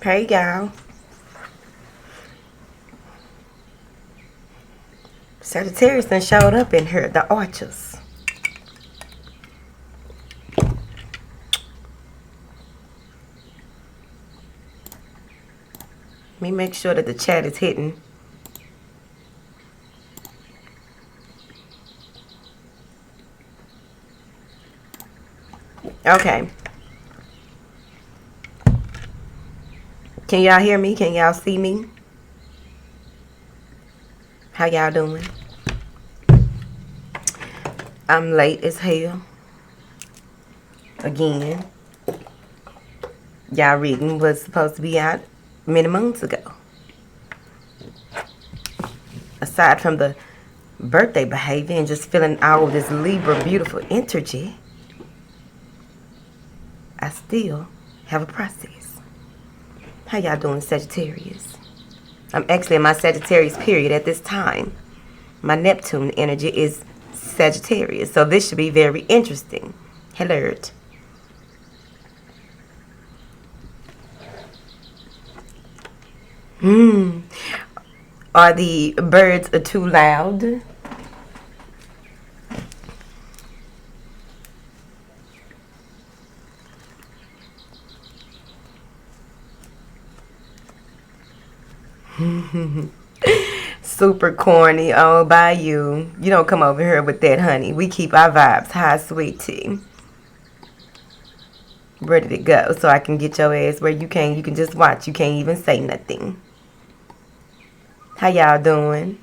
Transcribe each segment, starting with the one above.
Hey, y'all. Sagittarius done showed up in here. The Archers. Let me make sure that the chat is hitting. Okay. Can y'all hear me? Can y'all see me? How y'all doing? I'm late as hell. Again. Y'all reading was supposed to be out many months ago. Aside from the birthday behavior and just feeling all of this Libra beautiful energy, I still have a process. How y'all doing, Sagittarius? I'm actually in my Sagittarius period at this time. My Neptune energy is Sagittarius, so this should be very interesting. Hello. Are the birds too loud? Super corny all by you. You don't come over here with that, honey. We keep our vibes high, sweetie. Ready to go so I can get your ass where you can just watch. You can't even say nothing. How y'all doing?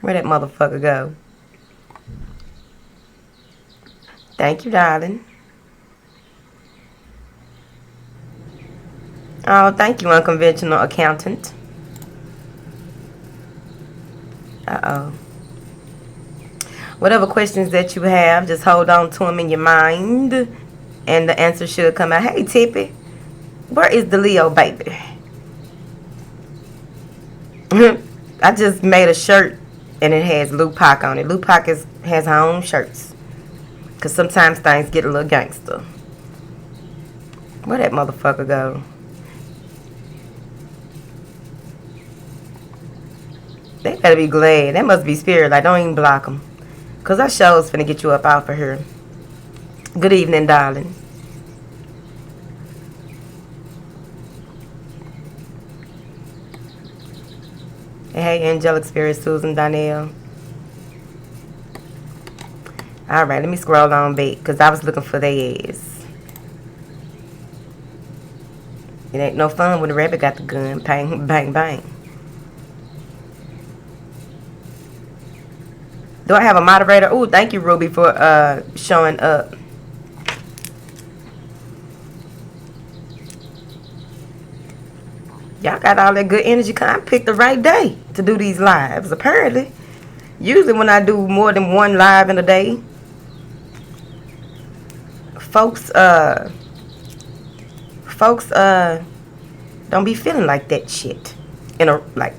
Where that motherfucker go? Thank you, darling. Oh, thank you, unconventional accountant. Uh-oh. Whatever questions that you have, just hold on to them in your mind, and the answer should come out. Hey, Tippy, where is the Leo baby? I just made a shirt, and it has Lupac on it. Lupac has her own shirts, because sometimes things get a little gangster. Where that motherfucker go? They better be glad. That must be spirit. Like, don't even block them. Because our show's finna get you up out for here. Good evening, darling. Hey, angelic spirit, Susan, Donnell. Alright, let me scroll on back. Because I was looking for their ass. It ain't no fun when the rabbit got the gun. Bang, bang, bang. Do I have a moderator? Oh, thank you, Ruby, for showing up. Y'all got all that good energy. I picked the right day to do these lives, apparently. Usually when I do more than one live in a day, folks don't be feeling like that shit. Like,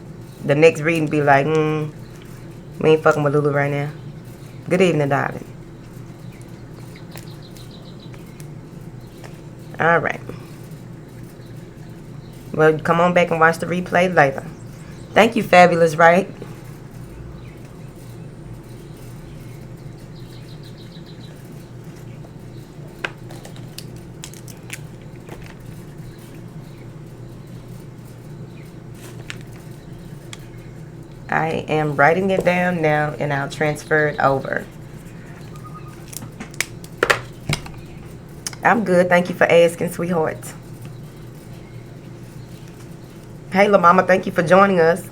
the next reading be like, we ain't fucking with Lulu right now. Good evening, darling. Alright. Well, come on back and watch the replay later. Thank you, Fabulous, right? I am writing it down now, and I'll transfer it over. I'm good. Thank you for asking, sweetheart. Hey, La Mama, thank you for joining us.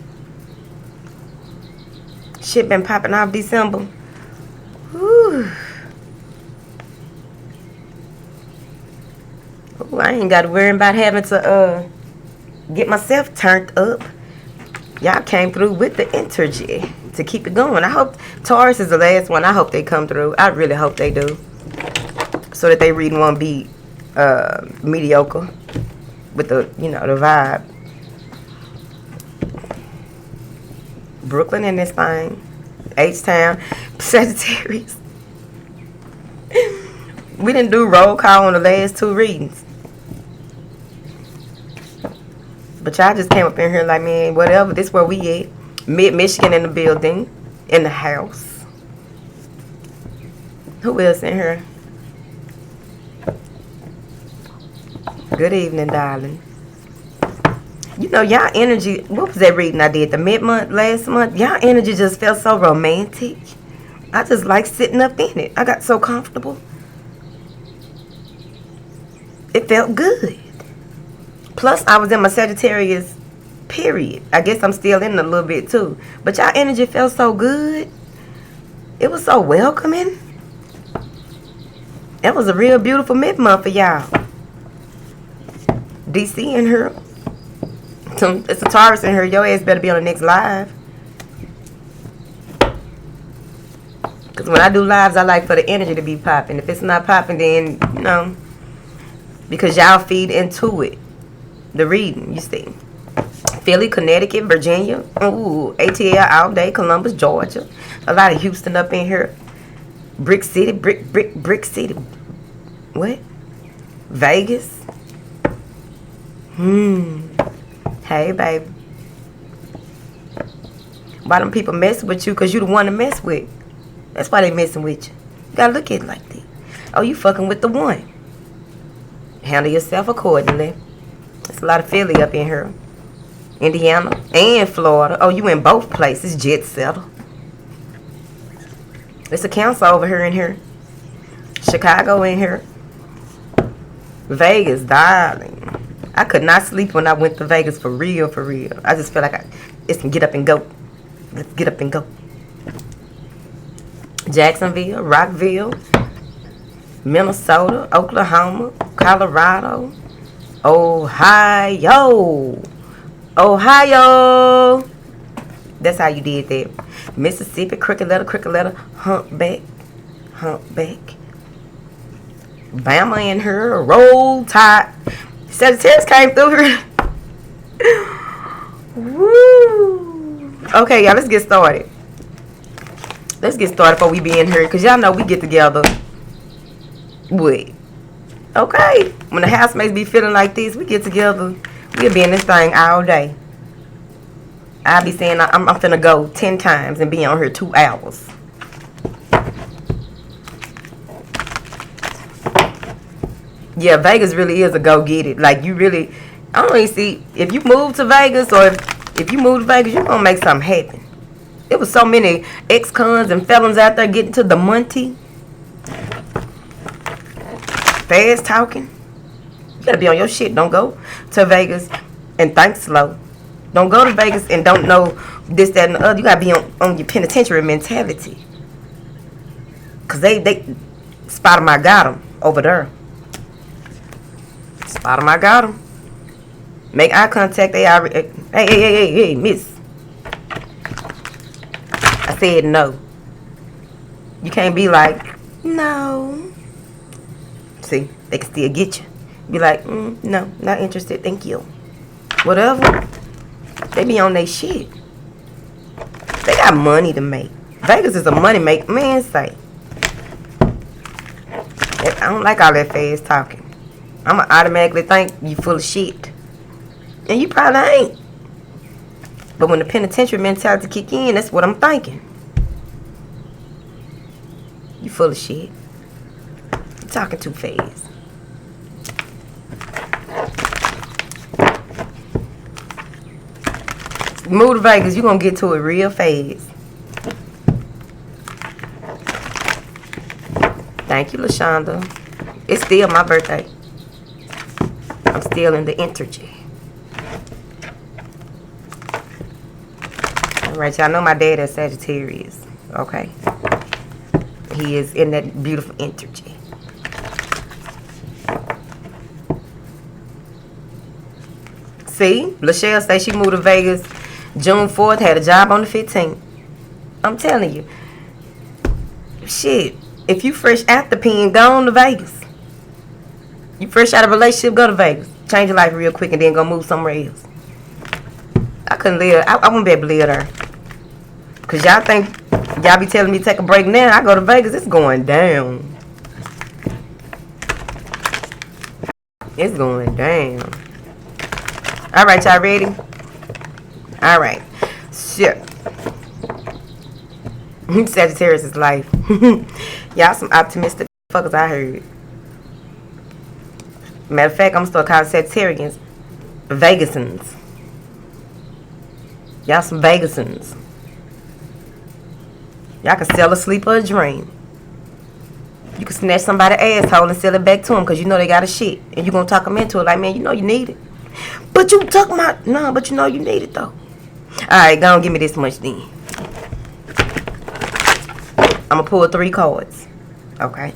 Shit been popping off December. Whew. Ooh, I ain't got to worry about having to get myself turned up. Y'all came through with the energy to keep it going. I hope Taurus is the last one. I hope they come through. I really hope they do. So that they reading won't be mediocre with the, the vibe. Brooklyn in this thing. H-Town. Sagittarius. We didn't do roll call on the last two readings. But y'all just came up in here like, man, whatever. This where we at. Mid-Michigan in the building. In the house. Who else in here? Good evening, darling. You know, y'all energy, what was that reading I did? The mid-month, last month? Y'all energy just felt so romantic. I just like sitting up in it. I got so comfortable. It felt good. Plus, I was in my Sagittarius period. I guess I'm still in it a little bit too. But y'all energy felt so good. It was so welcoming. That was a real beautiful mid-month for y'all. DC in her. It's a Taurus in her. Your ass better be on the next live. Because when I do lives, I like for the energy to be popping. If it's not popping, then, you know, because y'all feed into it. The reading, you see. Philly, Connecticut, Virginia. Ooh, ATL all day. Columbus, Georgia. A lot of Houston up in here. Brick City, Brick City. What? Vegas. Hey, baby. Why them people messing with you? Because you the one to mess with. That's why they messing with you. You gotta look at it like that. Oh, you fucking with the one. Handle yourself accordingly. There's a lot of Philly up in here. Indiana and Florida. Oh, you in both places. Jet setter. There's a council over here in here. Chicago in here. Vegas, darling. I could not sleep when I went to Vegas for real, for real. I just feel like it's can get up and go. Let's get up and go. Jacksonville, Rockville, Minnesota, Oklahoma, Colorado, Ohio. Ohio. That's how you did that. Mississippi, crooked letter, humpback. Bama in her, roll tide. Sagittarius came through here. Woo. Okay, y'all, let's get started. Let's get started before we be in here. Because y'all know we get together. What? Okay. When the housemates be feeling like this, we get together. We'll be in this thing all day. I'll be saying I'm finna go 10 times and be on here 2 hours. Yeah, Vegas really is a go-get-it. Like, you really, I don't even see, if you move to Vegas or if you move to Vegas, you're going to make something happen. There was so many ex-cons and felons out there getting to the Monty. Fast talking. You got to be on your shit. Don't go to Vegas and think slow. Don't go to Vegas and don't know this, that, and the other. You got to be on your penitentiary mentality. Because they spot 'em, I got 'em over there. Spot 'em, I got 'em. Make eye contact. They already, hey, miss. I said no. You can't be like, no. See, they can still get you. Be like, no, not interested. Thank you. Whatever. They be on their shit. They got money to make. Vegas is a money make. Man, say. I don't like all that fast talking. I'ma automatically think you full of shit. And you probably ain't. But when the penitentiary mentality kick in, that's what I'm thinking. You full of shit. You talking too fast. Move to Vegas, you gonna get to it real fast. Thank you, LaShonda. It's still my birthday. I'm still in the energy. Alright, y'all know my dad is Sagittarius. Okay? He is in that beautiful energy. See? Lachelle say she moved to Vegas June 4th, had a job on the 15th. I'm telling you. Shit. If you fresh out the pen, go on to Vegas. You fresh out of a relationship, go to Vegas. Change your life real quick and then go move somewhere else. I couldn't live. I wouldn't be able to live there. Because y'all think, y'all be telling me to take a break now. I go to Vegas, it's going down. It's going down. All right, y'all ready? All right. Sure. Sagittarius is life. Y'all some optimistic fuckers, I heard. Matter of fact, I'm still calling Sagittarians Vegasans. Y'all some Vegasans. Y'all can sell a sleep or a dream. You can snatch somebody's asshole and sell it back to them because you know they got a shit. And you going to talk them into it like, man, you know you need it. But you talk about, no, but you know you need it though. Alright, go on, give me this much then. I'm going to pull 3 cards. Okay.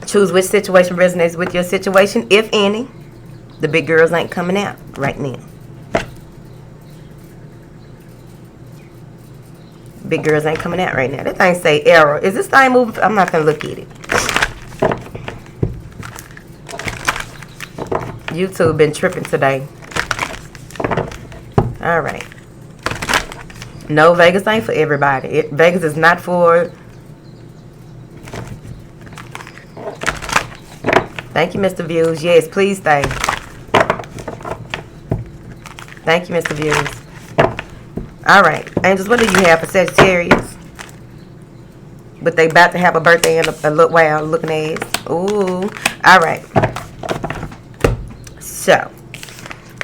Choose which situation resonates with your situation, if any. The big girls ain't coming out right now. Big girls ain't coming out right now. That thing say error. Is this thing moving? I'm not going to look at it. YouTube been tripping today. Alright. No, Vegas ain't for everybody. Vegas is not for... Thank you, Mr. Views. Yes, please stay. Thank you, Mr. Views. Alright. Angels, what do you have for Sagittarius? But they about to have a birthday in a little while, looking ass. Ooh. Alright. So,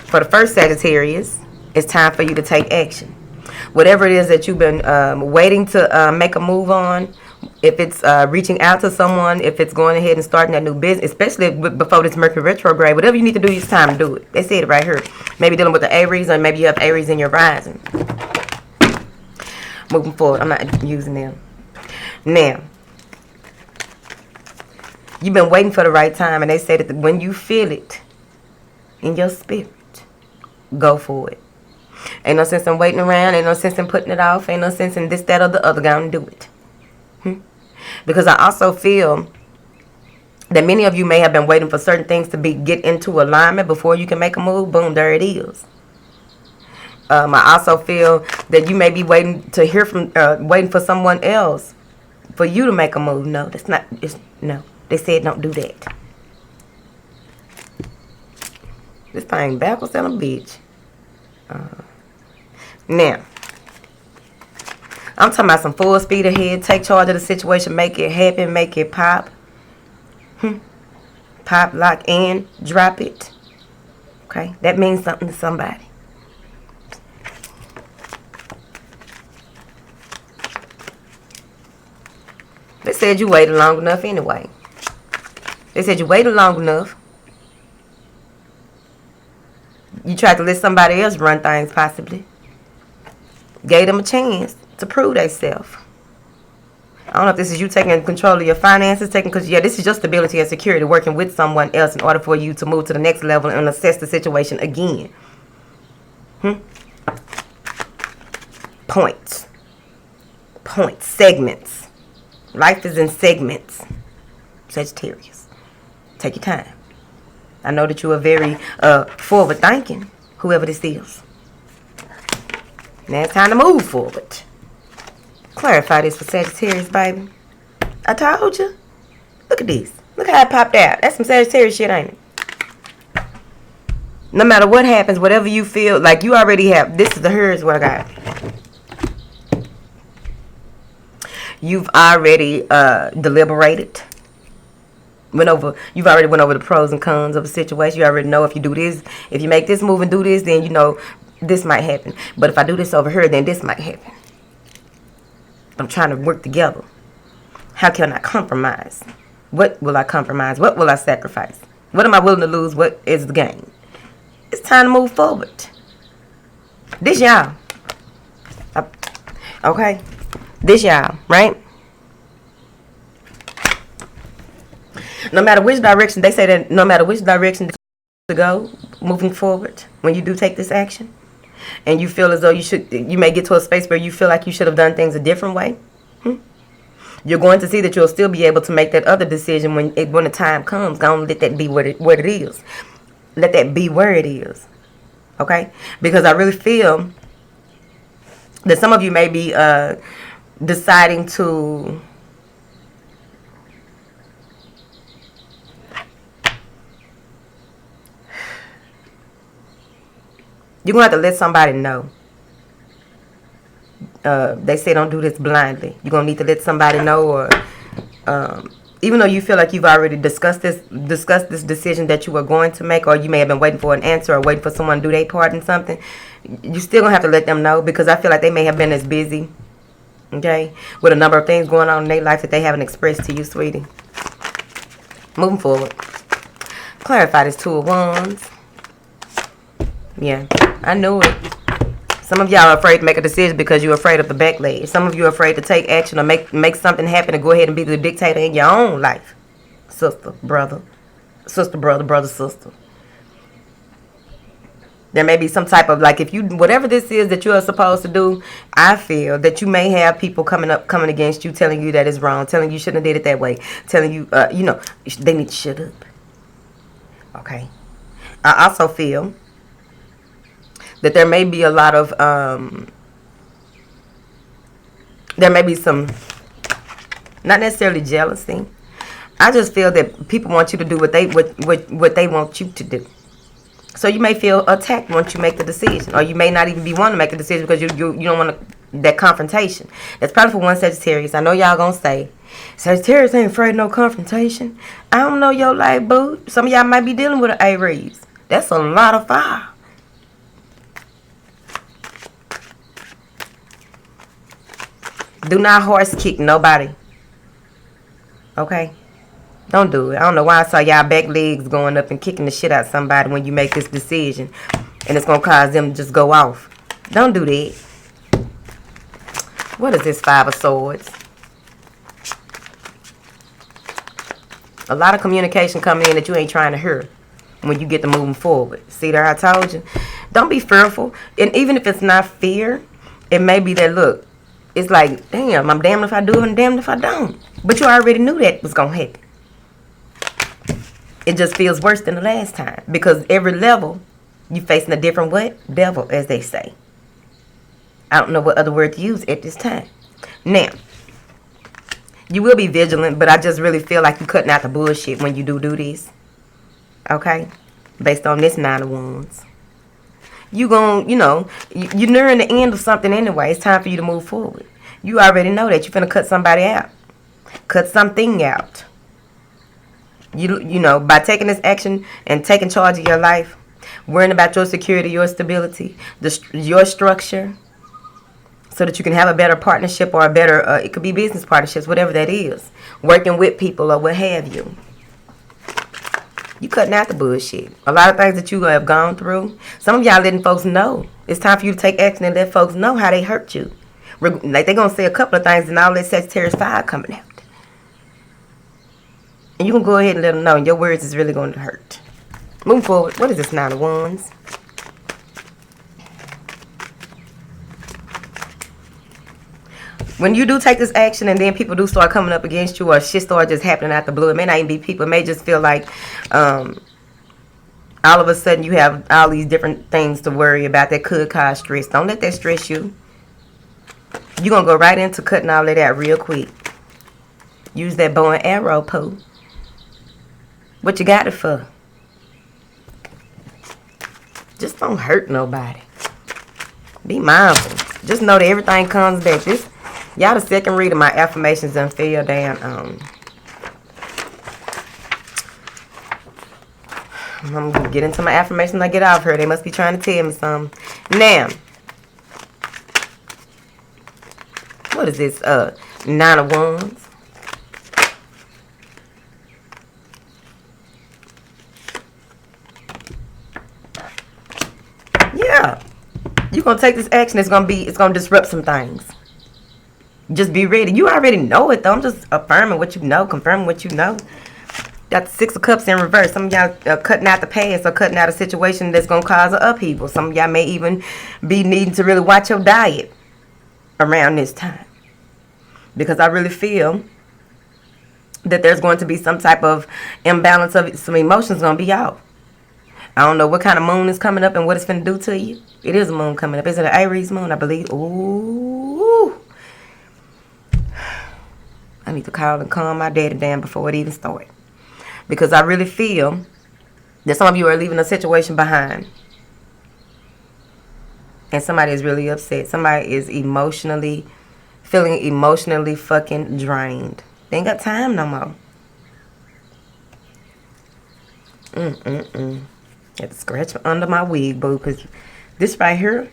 for the first Sagittarius, it's time for you to take action. Whatever it is that you've been waiting to make a move on, if it's reaching out to someone, if it's going ahead and starting that new business, especially before this Mercury retrograde, whatever you need to do, it's time to do it. They said it right here. Maybe dealing with the Aries, or maybe you have Aries in your rising. Moving forward, I'm not using them. Now, you've been waiting for the right time, and they say that when you feel it in your spirit, go for it. Ain't no sense in waiting around. Ain't no sense in putting it off. Ain't no sense in this, that, or the other. Go and do it. Because I also feel that many of you may have been waiting for certain things to get into alignment before you can make a move. Boom, there it is. I also feel that you may be waiting to hear from, waiting for someone else for you to make a move. No, that's not. No, they said don't do that. This thing backwards than a bitch. Now, I'm talking about some full speed ahead. Take charge of the situation. Make it happen. Make it pop. Pop, lock, and drop it. Okay? That means something to somebody. They said you waited long enough anyway. They said you waited long enough. You tried to let somebody else run things, possibly. Gave them a chance to prove themselves. I don't know if this is you taking control of your finances, because this is your stability and security, working with someone else in order for you to move to the next level and assess the situation again. Points. Segments. Life is in segments. Sagittarius. Take your time. I know that you are very forward thinking, whoever this is. Now it's time to move forward. Clarify this for Sagittarius, baby. I told you. Look at this. Look how it popped out. That's some Sagittarius shit, ain't it? No matter what happens, whatever you feel, like you already have. This is here's what I got. You've already deliberated. You've already went over the pros and cons of a situation. You already know if you do this, if you make this move and do this, then you know this might happen. But if I do this over here, then this might happen. I'm trying to work together. How can I compromise? What will I compromise? What will I sacrifice? What am I willing to lose? What is the gain? It's time to move forward. This y'all. Okay? This y'all, right? No matter which direction, they say that no matter which direction to go moving forward, when you do take this action, and you feel as though you may get to a space where you feel like you should have done things a different way, you're going to see that you'll still be able to make that other decision when the time comes. Go and let that be what it is. Let that be where it is. Okay? Because I really feel that some of you may be deciding to You're going to have to let somebody know. They say don't do this blindly. You're going to need to let somebody know, or even though you feel like you've already discussed this decision that you were going to make, or you may have been waiting for an answer or waiting for someone to do their part in something, you still going to have to let them know, because I feel like they may have been as busy, okay, with a number of things going on in their life that they haven't expressed to you, sweetie. Moving forward. Clarify this Two of Wands. Yeah, I knew it. Some of y'all are afraid to make a decision because you're afraid of the backlash. Some of you are afraid to take action or make something happen and go ahead and be the dictator in your own life. Sister, brother. Sister, brother, brother, sister. There may be some type of, like, if you, whatever this is that you are supposed to do, I feel that you may have people coming against you, telling you that it's wrong, telling you shouldn't have did it that way, telling you, they need to shut up. Okay. I also feel that there may be a lot of, there may be some, not necessarily jealousy. I just feel that people want you to do what they want you to do. So you may feel attacked once you make the decision, or you may not even be wanting to make a decision because you don't want that confrontation. That's probably for one Sagittarius. I know y'all gonna say Sagittarius ain't afraid of no confrontation. I don't know your life, boo. Some of y'all might be dealing with an Aries. That's a lot of fire. Do not horse kick nobody. Okay? Don't do it. I don't know why I saw y'all back legs going up and kicking the shit out of somebody when you make this decision. And it's going to cause them to just go off. Don't do that. What is this Five of Swords? A lot of communication coming in that you ain't trying to hear when you get to moving forward. See there, I told you. Don't be fearful. And even if it's not fear, it may be that, look, it's like, damn, I'm damned if I do and damned if I don't. But you already knew that was going to happen. It just feels worse than the last time. Because every level, you facing a different what? Devil, as they say. I don't know what other word to use at this time. Now, you will be vigilant, but I just really feel like you're cutting out the bullshit when you do this. Okay? Based on this Nine of Wands. You're nearing the end of something anyway. It's time for you to move forward. You already know that you're finna cut somebody out. Cut something out. By taking this action and taking charge of your life, worrying about your security, your stability, your structure, so that you can have a better partnership or a better, it could be business partnerships, whatever that is. Working with people or what have you. You cutting out the bullshit. A lot of things that you have gone through. Some of y'all letting folks know. It's time for you to take action and let folks know how they hurt you. Like they're going to say a couple of things and all that Sagittarius fire coming out. And you can go ahead and let them know. And your words is really going to hurt. Move forward. What is this Nine of Wands? When you do take this action and then people do start coming up against you or shit start just happening out the blue, it may not even be people. It may just feel like all of a sudden you have all these different things to worry about that could cause stress. Don't let that stress you. You're going to go right into cutting all of that real quick. Use that bow and arrow, Pooh. What you got it for? Just don't hurt nobody. Be mindful. Just know that everything comes back. Y'all the second read of my affirmations and feel damn I'm gonna get into my affirmations when I get off here. They must be trying to tell me something. Now, what is this? Nine of Wands. Yeah. You're gonna take this action. It's gonna disrupt some things. Just be ready. You already know it, though. I'm just affirming what you know, confirming what you know. Got the Six of Cups in reverse. Some of y'all are cutting out the past or cutting out a situation that's going to cause an upheaval. Some of y'all may even be needing to really watch your diet around this time. Because I really feel that there's going to be some type of imbalance of some emotions going to be out. I don't know what kind of moon is coming up and what it's going to do to you. It is a moon coming up. Is it an Aries moon, I believe? Ooh. I need to call and calm my daddy down before it even starts. Because I really feel that some of you are leaving a situation behind. And somebody is really upset. Somebody is feeling emotionally fucking drained. They ain't got time no more. Had to scratch under my wig, boo, because this right here,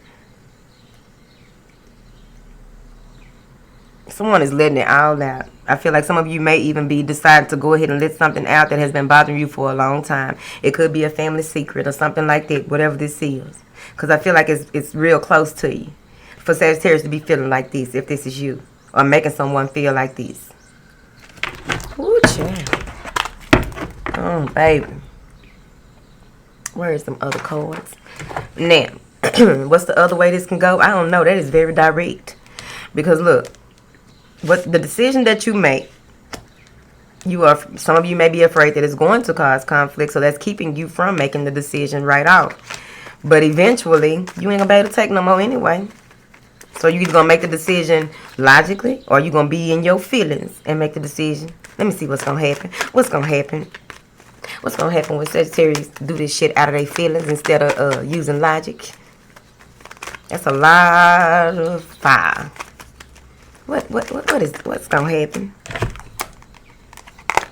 someone is letting it all out. I feel like some of you may even be deciding to go ahead and let something out that has been bothering you for a long time. It could be a family secret or something like that, whatever this is. Because I feel like it's real close to you. For Sagittarius to be feeling like this, if this is you. Or making someone feel like this. Ooh, child. Oh, baby. Where's them other cards? Now, what's the other way this can go? I don't know. That is very direct. Because look, what the decision that you make, some of you may be afraid that it's going to cause conflict, so that's keeping you from making the decision right off. But eventually, you ain't gonna be able to take no more anyway. So you either gonna make the decision logically, or you gonna be in your feelings and make the decision. Let me see what's gonna happen. What's gonna happen? What's gonna happen when Sagittarius do this shit out of their feelings instead of using logic? That's a lot of fire. What's gonna happen?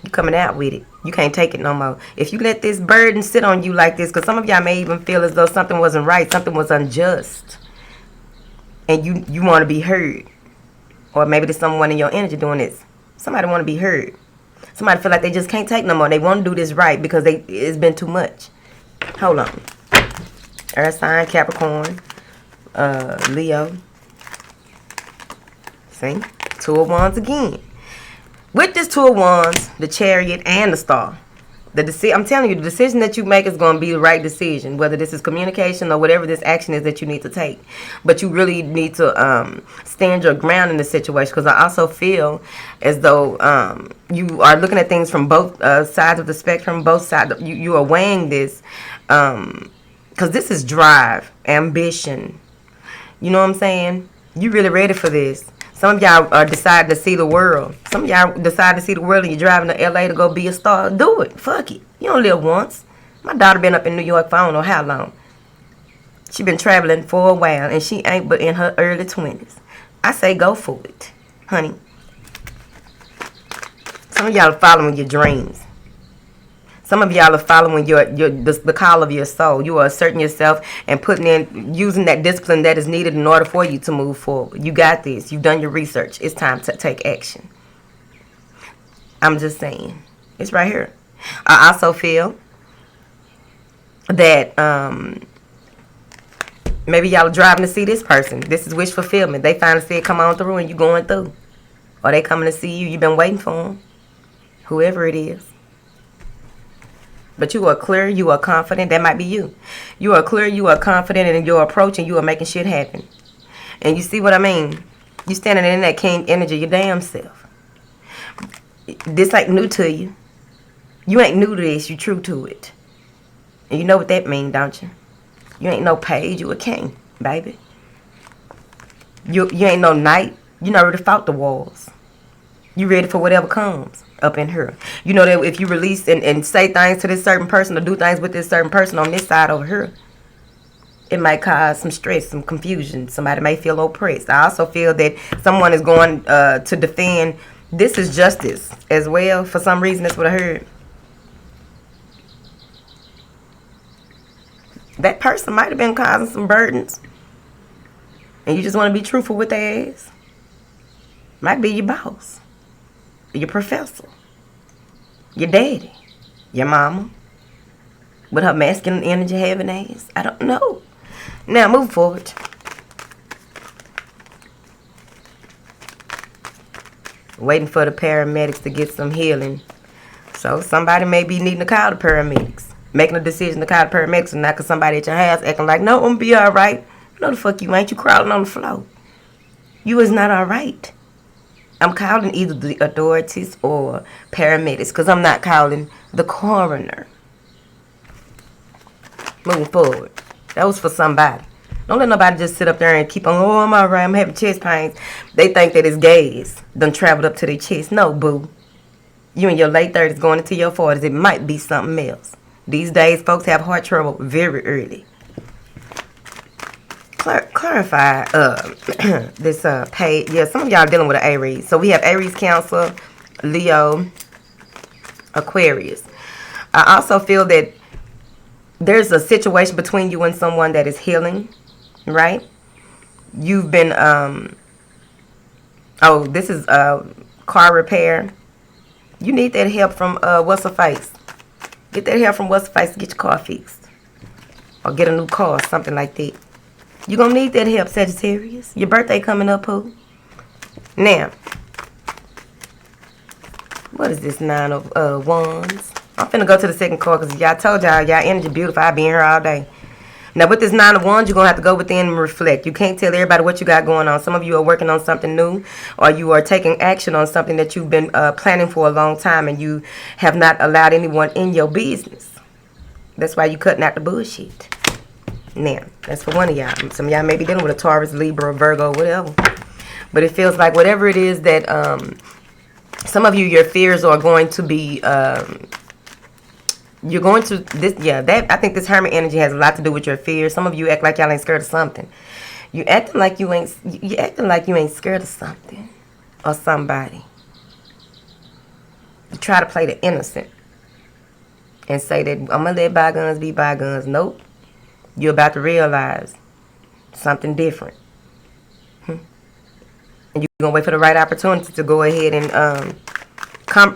You coming out with it. You can't take it no more. If you let this burden sit on you like this, because some of y'all may even feel as though something wasn't right, something was unjust, and you want to be heard. Or maybe there's someone in your energy doing this. Somebody want to be heard. Somebody feel like they just can't take no more. They want to do this right because it's been too much. Hold on. Earth sign, Capricorn, Leo. See? Two of Wands again. With this Two of Wands, the Chariot, and the Star, I'm telling you, the decision that you make is going to be the right decision, whether this is communication or whatever this action is that you need to take. But you really need to stand your ground in the situation, because I also feel as though you are looking at things from both sides of the spectrum, both sides. You are weighing this, because this is drive, ambition. You know what I'm saying? You really ready for this. Some of y'all are deciding to see the world. Some of y'all decide to see the world and you're driving to LA to go be a star. Do it. Fuck it. You don't live once. My daughter been up in New York for I don't know how long. She been traveling for a while and she ain't but in her early 20s. I say go for it, honey. Some of y'all are following your dreams. Some of y'all are following the call of your soul. You are asserting yourself and using that discipline that is needed in order for you to move forward. You got this. You've done your research. It's time to take action. I'm just saying. It's right here. I also feel that maybe y'all are driving to see this person. This is wish fulfillment. They finally said come on through and you going through. Or they coming to see you. You've been waiting for them. Whoever it is. But you are clear, you are confident. That might be you. You are clear, you are confident in your approach, and you are making shit happen. And you see what I mean? You standing in that king energy, your damn self. This ain't new to you. You ain't new to this, you true to it. And you know what that mean, don't you? You ain't no page, you a king, baby. You ain't no knight. You know already fought the wars. You ready for whatever comes up in here. You know that if you release and say things to this certain person or do things with this certain person on this side over here, it might cause some stress, some confusion. Somebody may feel oppressed. I also feel that someone is going to defend. This is justice as well. For some reason, that's what I heard. That person might have been causing some burdens. And you just want to be truthful with their ass. Might be your boss. Your professor, your daddy, your mama, with her masculine energy having ass. I don't know. Now move forward. Waiting for the paramedics to get some healing. So somebody may be needing to call the paramedics. Making a decision to call the paramedics and not because somebody at your house acting like, no, I'm gonna be all right. No, the fuck you ain't. You crawling on the floor. You is not all right. I'm calling either the authorities or paramedics because I'm not calling the coroner. Moving forward. That was for somebody. Don't let nobody just sit up there and keep on, oh, I'm all right, I'm having chest pains. They think that it's gas done traveled up to their chest. No, boo. You in your late 30s going into your 40s. It might be something else. These days, folks have heart trouble very early. clarify this page. Yeah, some of y'all dealing with an Aries. So we have Aries, Cancer, Leo, Aquarius. I also feel that there's a situation between you and someone that is healing, right? You've been this is car repair. You need that help from what's her face. Get that help from what's her face to get your car fixed, or get a new car, something like that. You're gonna need that help, Sagittarius. Your birthday coming up, who? Now, what is this 9 of Wands? I'm finna go to the second card because y'all told y'all energy beautiful. I be in here all day. Now, with this 9 of Wands, you're going to have to go within and reflect. You can't tell everybody what you got going on. Some of you are working on something new, or you are taking action on something that you've been planning for a long time, and you have not allowed anyone in your business. That's why you cutting out the bullshit. Now, that's for one of y'all. Some of y'all may be dealing with a Taurus, Libra, Virgo, whatever. But it feels like whatever it is that some of you, your fears are going to be... you're going to this, I think this Hermit energy has a lot to do with your fears. Some of you act like y'all ain't scared of something. You acting like you ain't scared of something or somebody. You try to play the innocent and say that I'm gonna let bygones be bygones. Nope. You're about to realize something different. And you're gonna wait for the right opportunity to go ahead and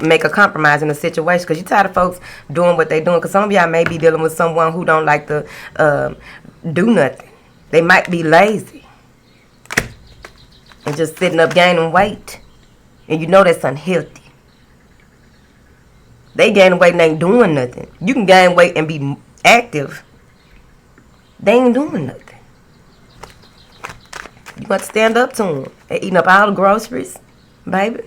make a compromise in a situation, because you're tired of folks doing what they're doing. Because some of y'all may be dealing with someone who don't like to do nothing. They might be lazy and just sitting up gaining weight, and you know that's unhealthy. They gaining weight and ain't doing nothing. You can gain weight and be active. They ain't doing nothing. You got to stand up to them. They eating up all the groceries, baby.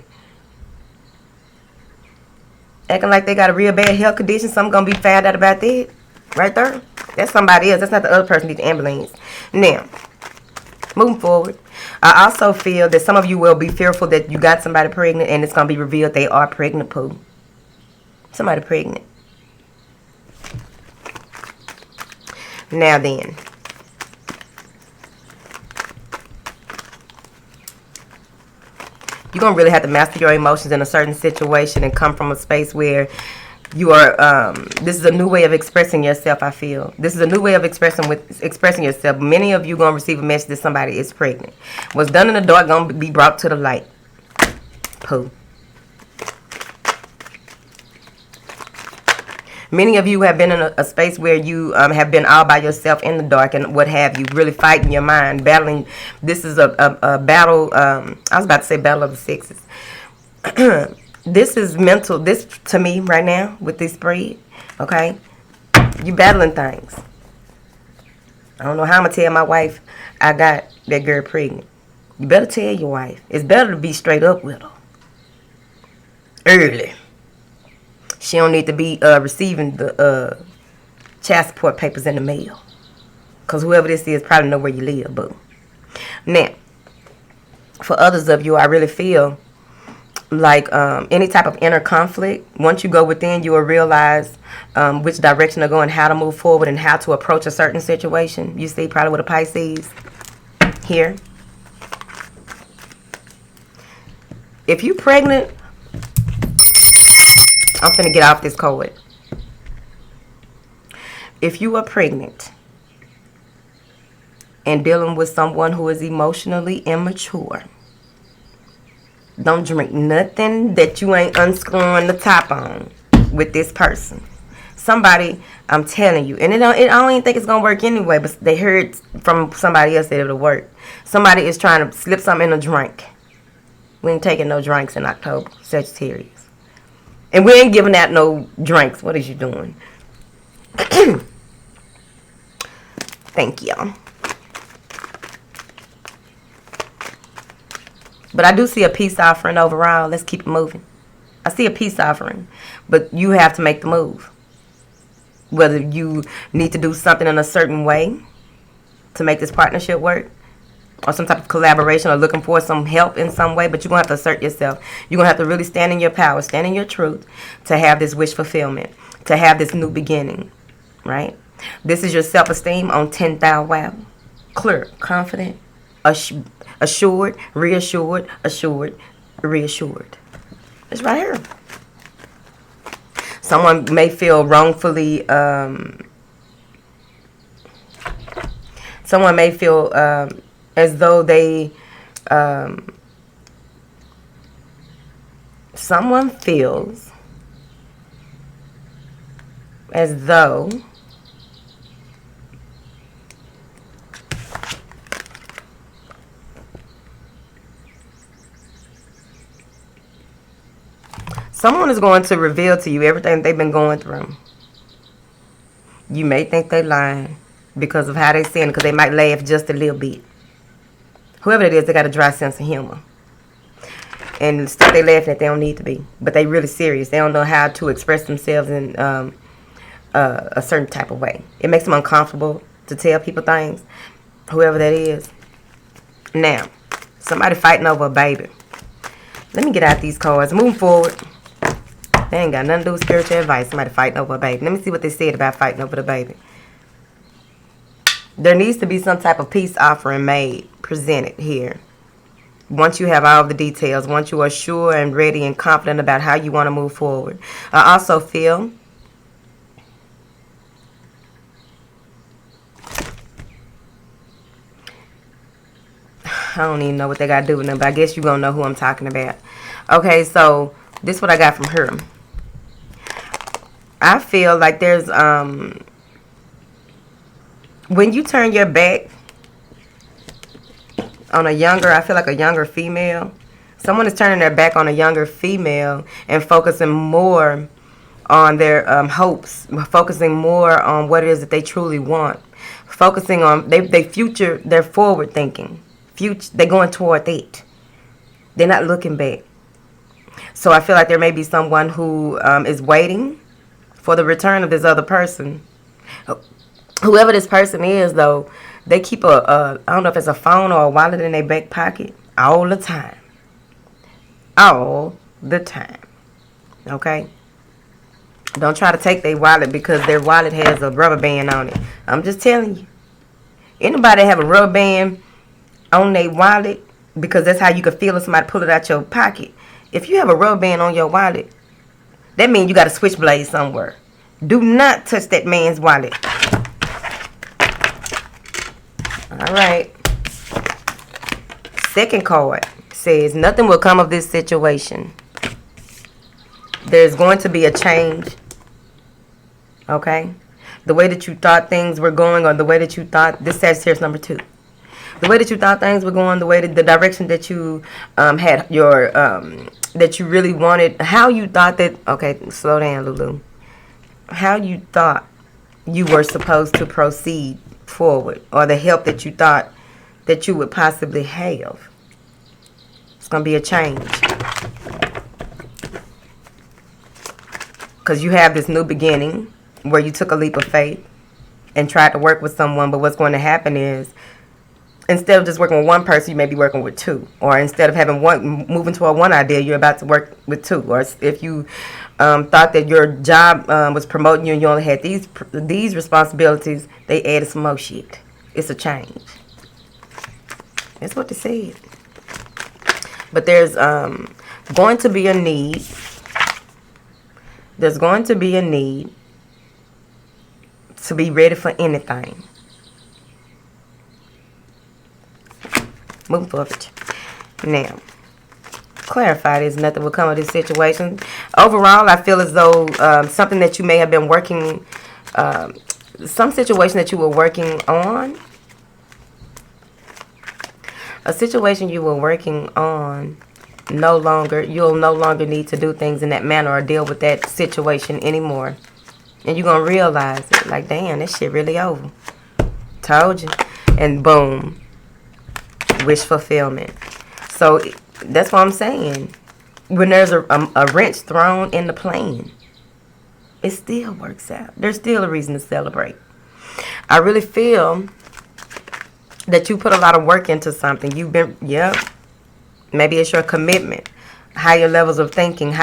Acting like they got a real bad health condition. Something gonna be found out about that. Right there. That's somebody else. That's not the other person who needs the ambulance. Now, moving forward, I also feel that some of you will be fearful that you got somebody pregnant and it's gonna be revealed they are pregnant, poo. Somebody pregnant. Now then. You're going to really have to master your emotions in a certain situation and come from a space where you are, this is a new way of expressing yourself, I feel. This is a new way of expressing yourself. Many of you going to receive a message that somebody is pregnant. What's done in the dark going to be brought to the light. Pooh. Many of you have been in a space where you have been all by yourself in the dark and what have you, really fighting your mind, battling. This is a battle. I was about to say battle of the sexes. This is mental. This, to me, right now, with this spread, okay? You battling things. I don't know how I'm going to tell my wife I got that girl pregnant. You better tell your wife. It's better to be straight up with her. Early. She don't need to be receiving the child support papers in the mail. Because whoever this is probably know where you live, boo. Now, for others of you, I really feel like any type of inner conflict, once you go within, you will realize which direction to go and how to move forward and how to approach a certain situation. You see, probably with a Pisces here. If you pregnant, I'm finna get off this card. If you are pregnant and dealing with someone who is emotionally immature, don't drink nothing that you ain't unscrewing the top on with this person. Somebody, I'm telling you, and I don't even think it's gonna work anyway, but they heard from somebody else that it'll work. Somebody is trying to slip something in a drink. We ain't taking no drinks in October, Sagittarius. And we ain't giving out no drinks. What is you doing? Thank y'all. But I do see a peace offering overall. Let's keep it moving. I see a peace offering. But you have to make the move. Whether you need to do something in a certain way to make this partnership work, or some type of collaboration, or looking for some help in some way, but you're going to have to assert yourself. You're going to have to really stand in your power, stand in your truth, to have this wish fulfillment, to have this new beginning, right? This is your self-esteem on 10,000 wow. clear, confident, assured, reassured, assured, reassured. It's right here. Someone may feel wrongfully, someone may feel as though they, someone feels as though someone is going to reveal to you everything they've been going through. You may think they're lying because of how they sin, because they might laugh just a little bit. Whoever it is, they got a dry sense of humor. And stuff they laughing at, they don't need to be. But they really serious. They don't know how to express themselves in a certain type of way. It makes them uncomfortable to tell people things, whoever that is. Now, somebody fighting over a baby. Let me get out these cards. Moving forward. They ain't got nothing to do with spiritual advice. Somebody fighting over a baby. Let me see what they said about fighting over the baby. There needs to be some type of peace offering made, presented here. Once you have all the details, once you are sure and ready and confident about how you want to move forward. I also feel I don't even know what they got to do with them, but I guess you're going to know who I'm talking about. Okay, so this is what I got from her. I feel like there's, when you turn your back on a younger, I feel like a younger female, someone is turning their back on a younger female and focusing more on their hopes, focusing more on what it is that they truly want, focusing on they future, they're forward thinking. They're going toward it. They're not looking back. So I feel like there may be someone who is waiting for the return of this other person. Whoever this person is, though, they keep I don't know if it's a phone or a wallet in their back pocket all the time. All the time. Okay? Don't try to take their wallet because their wallet has a rubber band on it. I'm just telling you. Anybody have a rubber band on their wallet, because that's how you can feel if somebody pull it out your pocket. If you have a rubber band on your wallet, that means you got a switchblade somewhere. Do not touch that man's wallet. All right. Second card says, nothing will come of this situation. There's going to be a change. Okay? The way that you thought things were going, or the way that you thought, this Sagittarius number 2. The way that you thought things were going, the way that the direction that you had your, that you really wanted, how you thought that, okay, slow down, Lulu. How you thought you were supposed to proceed forward, or the help that you thought that you would possibly have. It's going to be a change. Because you have this new beginning where you took a leap of faith and tried to work with someone, but what's going to happen is, instead of just working with one person, you may be working with two. Or instead of having moving to a one idea, you're about to work with two. Or if you thought that your job was promoting you and you only had these responsibilities, they added some more shit. It's a change. That's what they said. But there's going to be a need. There's going to be a need to be ready for anything. Moving forward. Now, clarify this. Nothing will come of this situation. Overall, I feel as though something that you may have been working, some situation that you were working on, a situation you were working on, you'll no longer need to do things in that manner or deal with that situation anymore. And you're going to realize it. Like, damn, this shit really over. Told you. And boom. Wish fulfillment. So that's what I'm saying. When there's a wrench thrown in the plan, it still works out. There's still a reason to celebrate. I really feel that you put a lot of work into something. You've been, maybe it's your commitment, higher levels of thinking,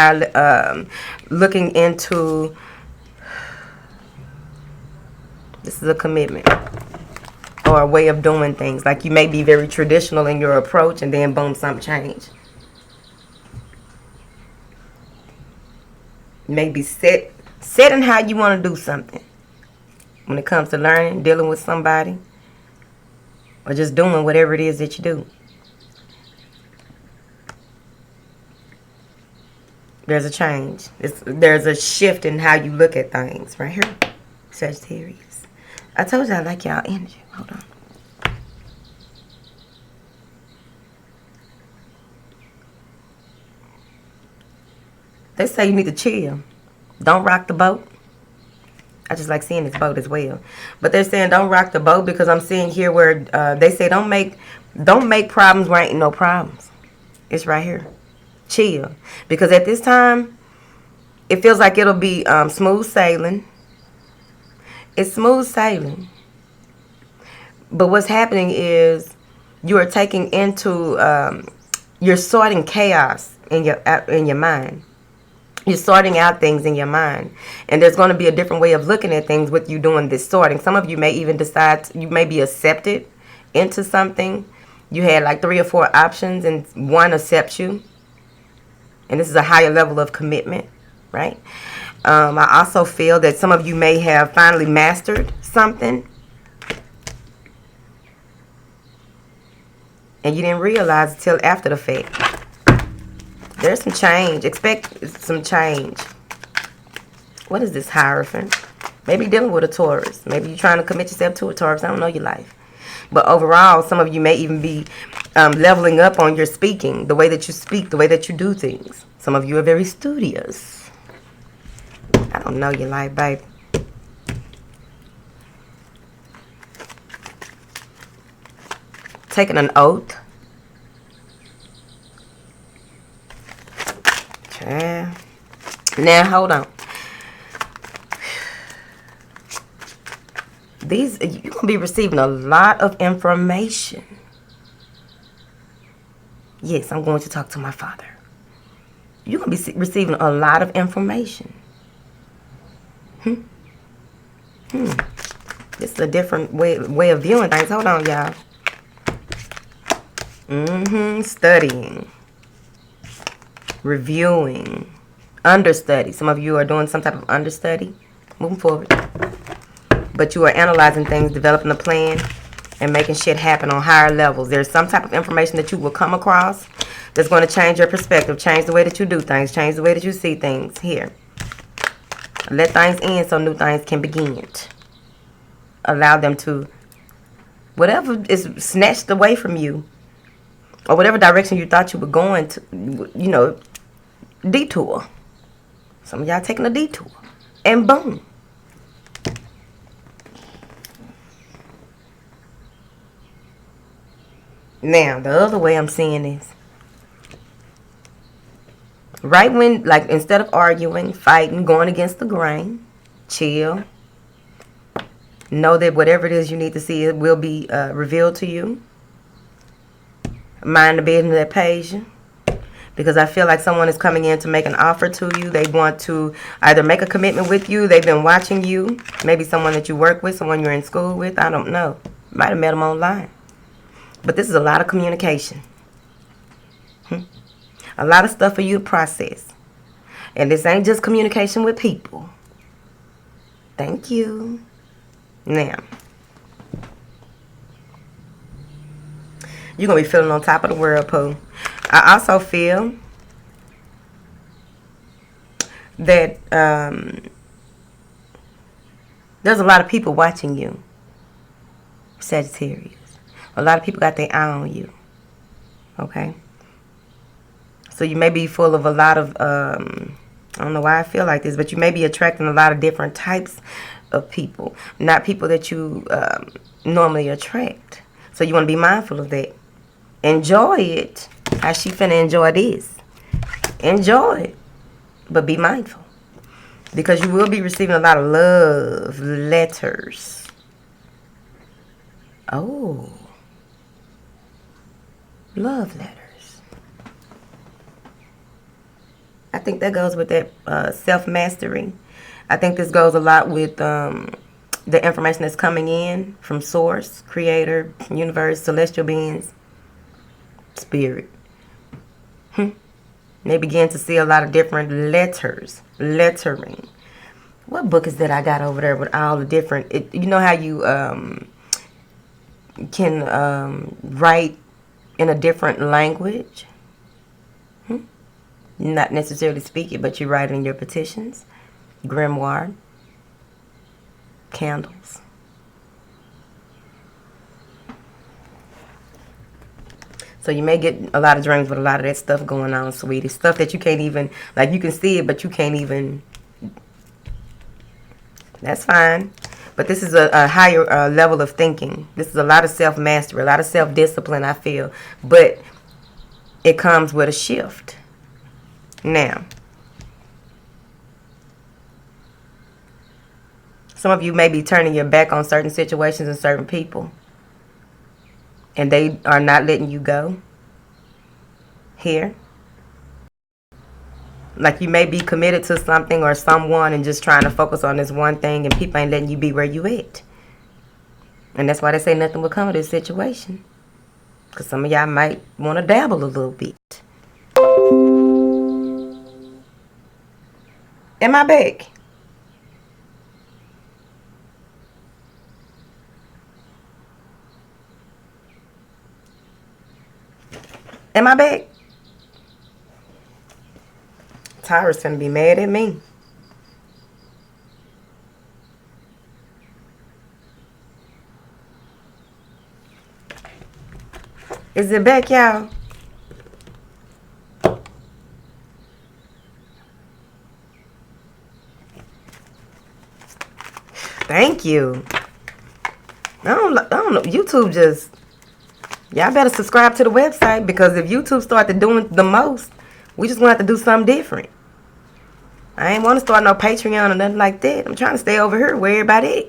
looking into. This is a commitment. or a way of doing things. Like you may be very traditional in your approach, and then boom, something change. Maybe set in how you want to do something when it comes to learning, dealing with somebody, or just doing whatever it is that you do. There's a change. There's a shift in how you look at things right here, Sagittarius. I told you I like y'all energy. Hold on. They say you need to chill. Don't rock the boat. I just like seeing this boat as well. But they're saying don't rock the boat because I'm seeing here where they say don't make problems where ain't no problems. It's right here. Chill. Because at this time, it feels like it'll be smooth sailing. It's smooth sailing. But what's happening is you are taking into, you're sorting chaos in your mind. You're sorting out things in your mind. And there's going to be a different way of looking at things with you doing this sorting. Some of you may even decide, you may be accepted into something. You had like 3 or 4 options and one accepts you. And this is a higher level of commitment, right? I also feel that some of you may have finally mastered something. And you didn't realize it till after the fact. There's some change. Expect some change. What is this Hierophant? Maybe dealing with a Taurus. Maybe you're trying to commit yourself to a Taurus. I don't know your life. But overall, some of you may even be leveling up on your speaking. The way that you speak, the way that you do things. Some of you are very studious. I don't know your life, babe. Taking an oath. Okay. Now, hold on. You're going to be receiving a lot of information. Yes, I'm going to talk to my father. You're going to be receiving a lot of information. This is a different way of viewing things. Hold on, y'all. Studying. Reviewing. Understudy. Some of you are doing some type of understudy. Moving forward. But you are analyzing things, developing a plan, and making shit happen on higher levels. There's some type of information that you will come across that's going to change your perspective, change the way that you do things, change the way that you see things. Here. Let things end so new things can begin. Allow them to, whatever is snatched away from you, or whatever direction you thought you were going to, detour. Some of y'all taking a detour. And boom. Now, the other way I'm seeing this. Right when, like, instead of arguing, fighting, going against the grain, chill. Know that whatever it is you need to see, it will be revealed to you. Mind the business that pays you. Because I feel like someone is coming in to make an offer to you. They want to either make a commitment with you. They've been watching you. Maybe someone that you work with, someone you're in school with. I don't know. Might have met them online. But this is a lot of communication. A lot of stuff for you to process. And this ain't just communication with people. Thank you. Now, you're going to be feeling on top of the world, Pooh. I also feel that there's a lot of people watching you, Sagittarius. A lot of people got their eye on you. Okay? So you may be full of a lot of, I don't know why I feel like this, but you may be attracting a lot of different types of people. Not people that you normally attract. So you want to be mindful of that. Enjoy it. How she finna enjoy this? Enjoy it. But be mindful. Because you will be receiving a lot of love letters. Oh. Love letters. I think that goes with that self-mastery. I think this goes a lot with the information that's coming in from source, creator, universe, celestial beings, spirit. They begin to see a lot of different lettering. What book is that I got over there with all the different, you know how you can write in a different language? Not necessarily speak it, but you write it in your petitions, grimoire, candles. So you may get a lot of dreams with a lot of that stuff going on, sweetie. Stuff that you can't even, like, you can see it, but you can't even. That's fine. But this is a higher level of thinking. This is a lot of self-mastery, a lot of self-discipline, I feel. But it comes with a shift. Now, some of you may be turning your back on certain situations and certain people, and they are not letting you go here. Like, you may be committed to something or someone and just trying to focus on this one thing, and people ain't letting you be where you at. And that's why they say nothing will come of this situation, because some of y'all might want to dabble a little bit. Am I back? Am I back? Tyra's gonna be mad at me. Is it back, y'all? Thank you. I don't know. YouTube just, y'all better subscribe to the website, because if YouTube started doing the most, we just gonna have to do something different. I ain't want to start no Patreon or nothing like that. I'm trying to stay over here where everybody at.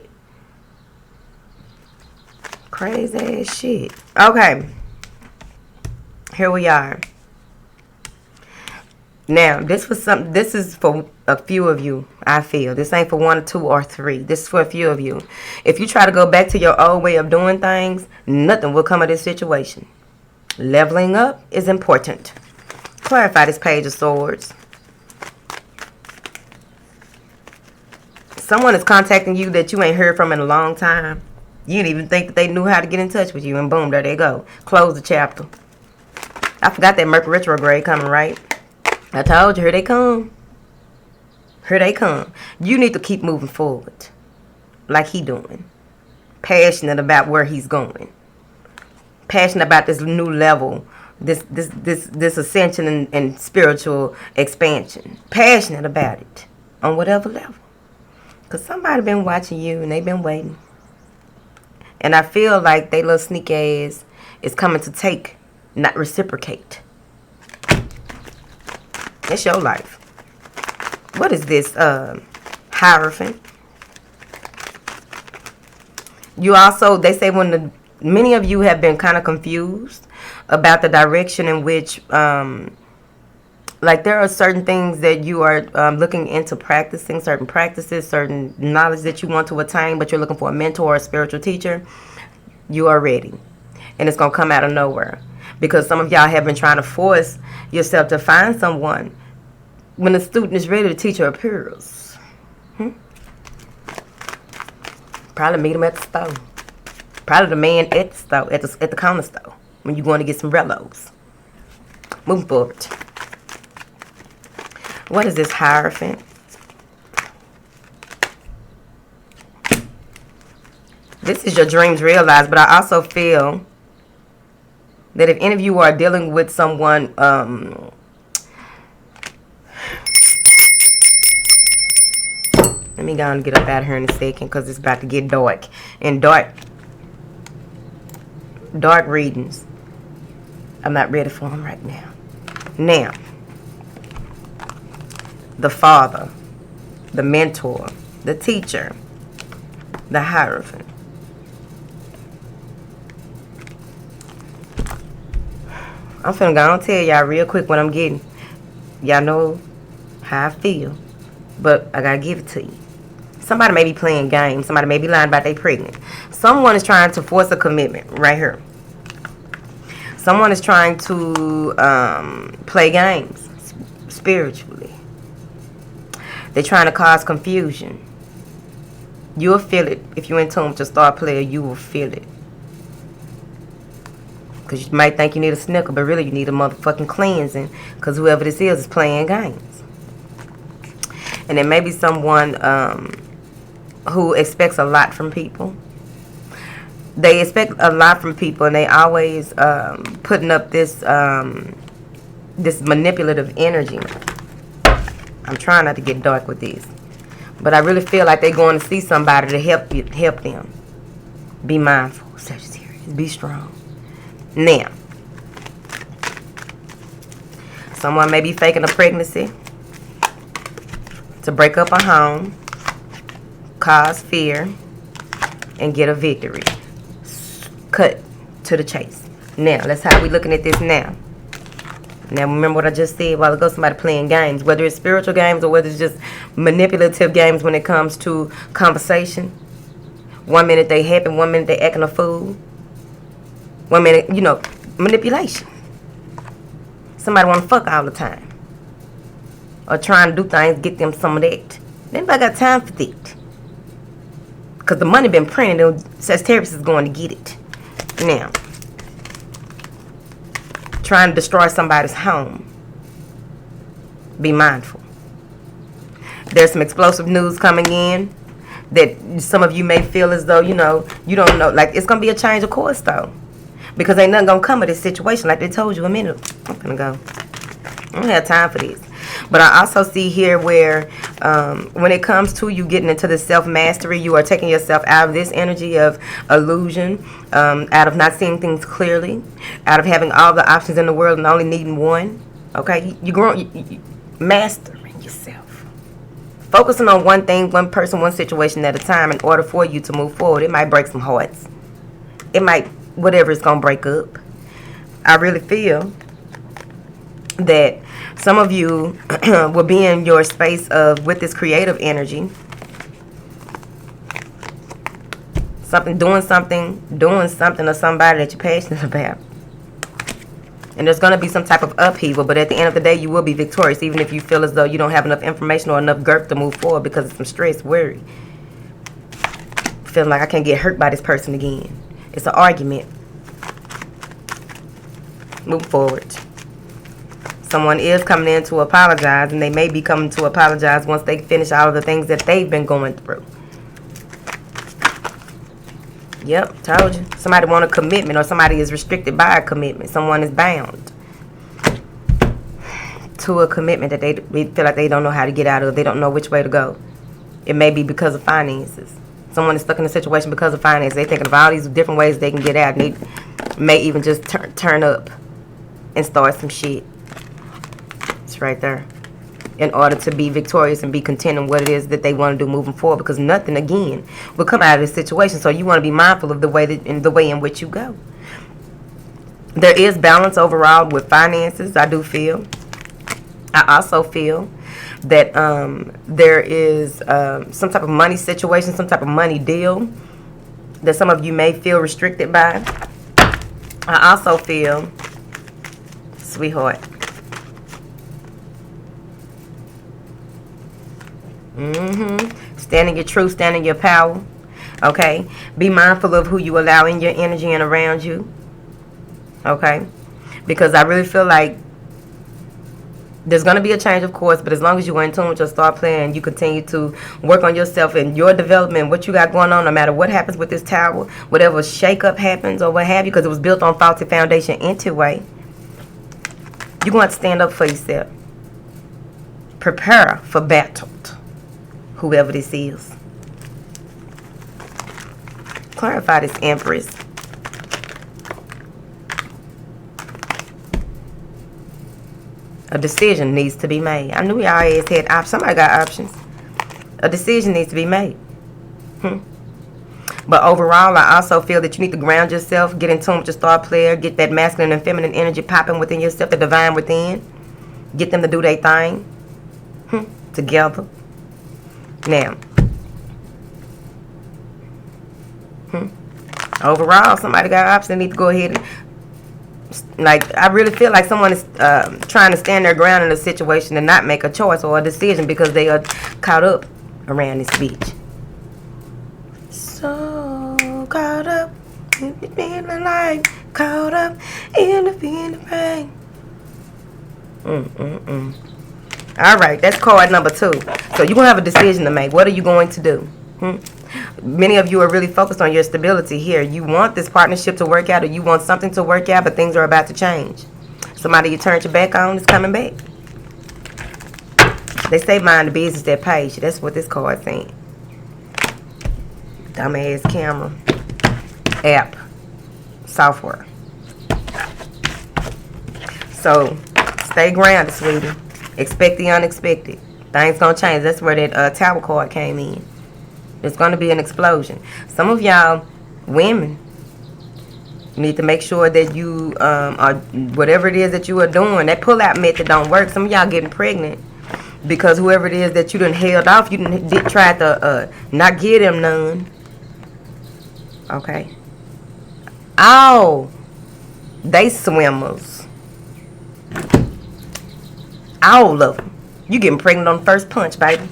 Crazy ass shit. Okay. Here we are. Now, this is for a few of you, I feel. This ain't for one or two or three. This is for a few of you. If you try to go back to your old way of doing things, nothing will come of this situation. Leveling up is important. Clarify this Page of Swords. Someone is contacting you that you ain't heard from in a long time. You didn't even think that they knew how to get in touch with you, and boom, there they go. Close the chapter. I forgot that Mercury retrograde coming, right? I told you, here they come. Here they come. You need to keep moving forward, like he doing. Passionate about where he's going. Passionate about this new level, this ascension and spiritual expansion. Passionate about it on whatever level. Because somebody been watching you and they been waiting. And I feel like they little sneak ass is coming to take, not reciprocate. It's your life. What is this? Hierophant. You also, they say many of you have been kind of confused about the direction in which, like, there are certain things that you are looking into practicing, certain practices, certain knowledge that you want to attain, but you're looking for a mentor or a spiritual teacher. You are ready. And it's going to come out of nowhere. Because some of y'all have been trying to force yourself to find someone when the student is ready to teach her peers. Probably meet him at the store. Probably the man at the store, at the corner store, when you're going to get some Rellos. Moving forward. What is this Hierophant? This is your dreams realized, but I also feel that if any of you are dealing with someone, let me go and get up out of here in a second, because it's about to get dark. And dark readings, I'm not ready for them right now. Now, the father, the mentor, the teacher, the Hierophant. I'm finna go and tell y'all real quick what I'm getting. Y'all know how I feel, but I gotta give it to you. Somebody may be playing games. Somebody may be lying about they pregnant. Someone is trying to force a commitment right here. Someone is trying to play games spiritually. They're trying to cause confusion. You'll feel it. If you're in tune with your star player, you will feel it. Because you might think you need a snicker, but really you need a motherfucking cleansing. Because whoever this is playing games. And there may be someone who expects a lot from people. They expect a lot from people, and they always putting up this this manipulative energy. I'm trying not to get dark with this, but I really feel like they're going to see somebody to help them. Be mindful, Sagittarius. Be strong. Now, someone may be faking a pregnancy to break up a home, cause fear, and get a victory. Cut to the chase. Now, that's how we looking at this now. Now, remember what I just said a while ago, somebody playing games, whether it's spiritual games or whether it's just manipulative games when it comes to conversation. 1 minute they happy, 1 minute they acting a fool. 1 minute, you know, manipulation. Somebody want to fuck all the time. Or trying to do things, get them some of that. Anybody got time for that? Because the money been printed and Sagittarius is going to get it. Now, trying to destroy somebody's home. Be mindful. There's some explosive news coming in that some of you may feel as though, you know, you don't know. Like, it's going to be a change of course, though. Because ain't nothing going to come of this situation like they told you a minute. I'm going to go. I don't have time for this. But I also see here where when it comes to you getting into the self-mastery, you are taking yourself out of this energy of illusion, out of not seeing things clearly, out of having all the options in the world and only needing one. Okay? You're growing, mastering yourself. Focusing on one thing, one person, one situation at a time in order for you to move forward. It might break some hearts. It might, whatever it's going to break up. I really feel that some of you will be in your space of, with this creative energy, doing something or somebody that you're passionate about. And there's going to be some type of upheaval, but at the end of the day, you will be victorious, even if you feel as though you don't have enough information or enough girth to move forward because of some stress, worry. Feeling like I can't get hurt by this person again. It's an argument. Move forward. Someone is coming in to apologize, and they may be coming to apologize once they finish all of the things that they've been going through. Yep, told you. Somebody want a commitment, or somebody is restricted by a commitment. Someone is bound to a commitment that they feel like they don't know how to get out of. They don't know which way to go. It may be because of finances. Someone is stuck in a situation because of finances. They're thinking of all these different ways they can get out, and they may even just turn up and start some shit. Right there, in order to be victorious and be content in what it is that they want to do moving forward, because nothing again will come out of this situation. So you want to be mindful of the way in which you go. There is balance overall with finances. I do feel. I also feel that there is some type of money situation, some type of money deal that some of you may feel restricted by. I also feel, sweetheart, stand in your truth, stand in your power. Okay? Be mindful of who you allow in your energy and around you. Okay? Because I really feel like there's going to be a change, of course, but as long as you are in tune with your star plan, you continue to work on yourself and your development, what you got going on, no matter what happens with this tower, whatever shake-up happens or what have you, because it was built on faulty foundation anyway, you're going to stand up for yourself. Prepare for battle. Whoever this is. Clarify this, Empress. A decision needs to be made. I knew y'all always had options. Somebody got options. A decision needs to be made. But overall, I also feel that you need to ground yourself, get in tune with your star player, get that masculine and feminine energy popping within yourself, the divine within. Get them to do their thing. Together. Now, Overall, somebody got options. They need to go ahead and, like, I really feel like someone is trying to stand their ground in a situation and not make a choice or a decision because they are caught up around this bitch. So caught up in the feeling like caught up in the feeling pain. All right, that's card number 2. So you're gonna have a decision to make. What are you going to do? Many of you are really focused on your stability here. You want this partnership to work out, or you want something to work out, but things are about to change. Somebody you turned your back on is coming back. They say mind the business that pays you. That's what this card's saying. Dumbass camera. App. Software. So, stay grounded, sweetie. Expect the unexpected. Things gonna change. That's where that Tower card came in. There's going to be an explosion. Some of y'all women need to make sure that you are, whatever it is that you are doing, that pull-out method don't work. Some of y'all getting pregnant because whoever it is that you done held off, you done tried to not give them none. Okay. Oh, they swimmers. All of them. You getting pregnant on the first punch, baby.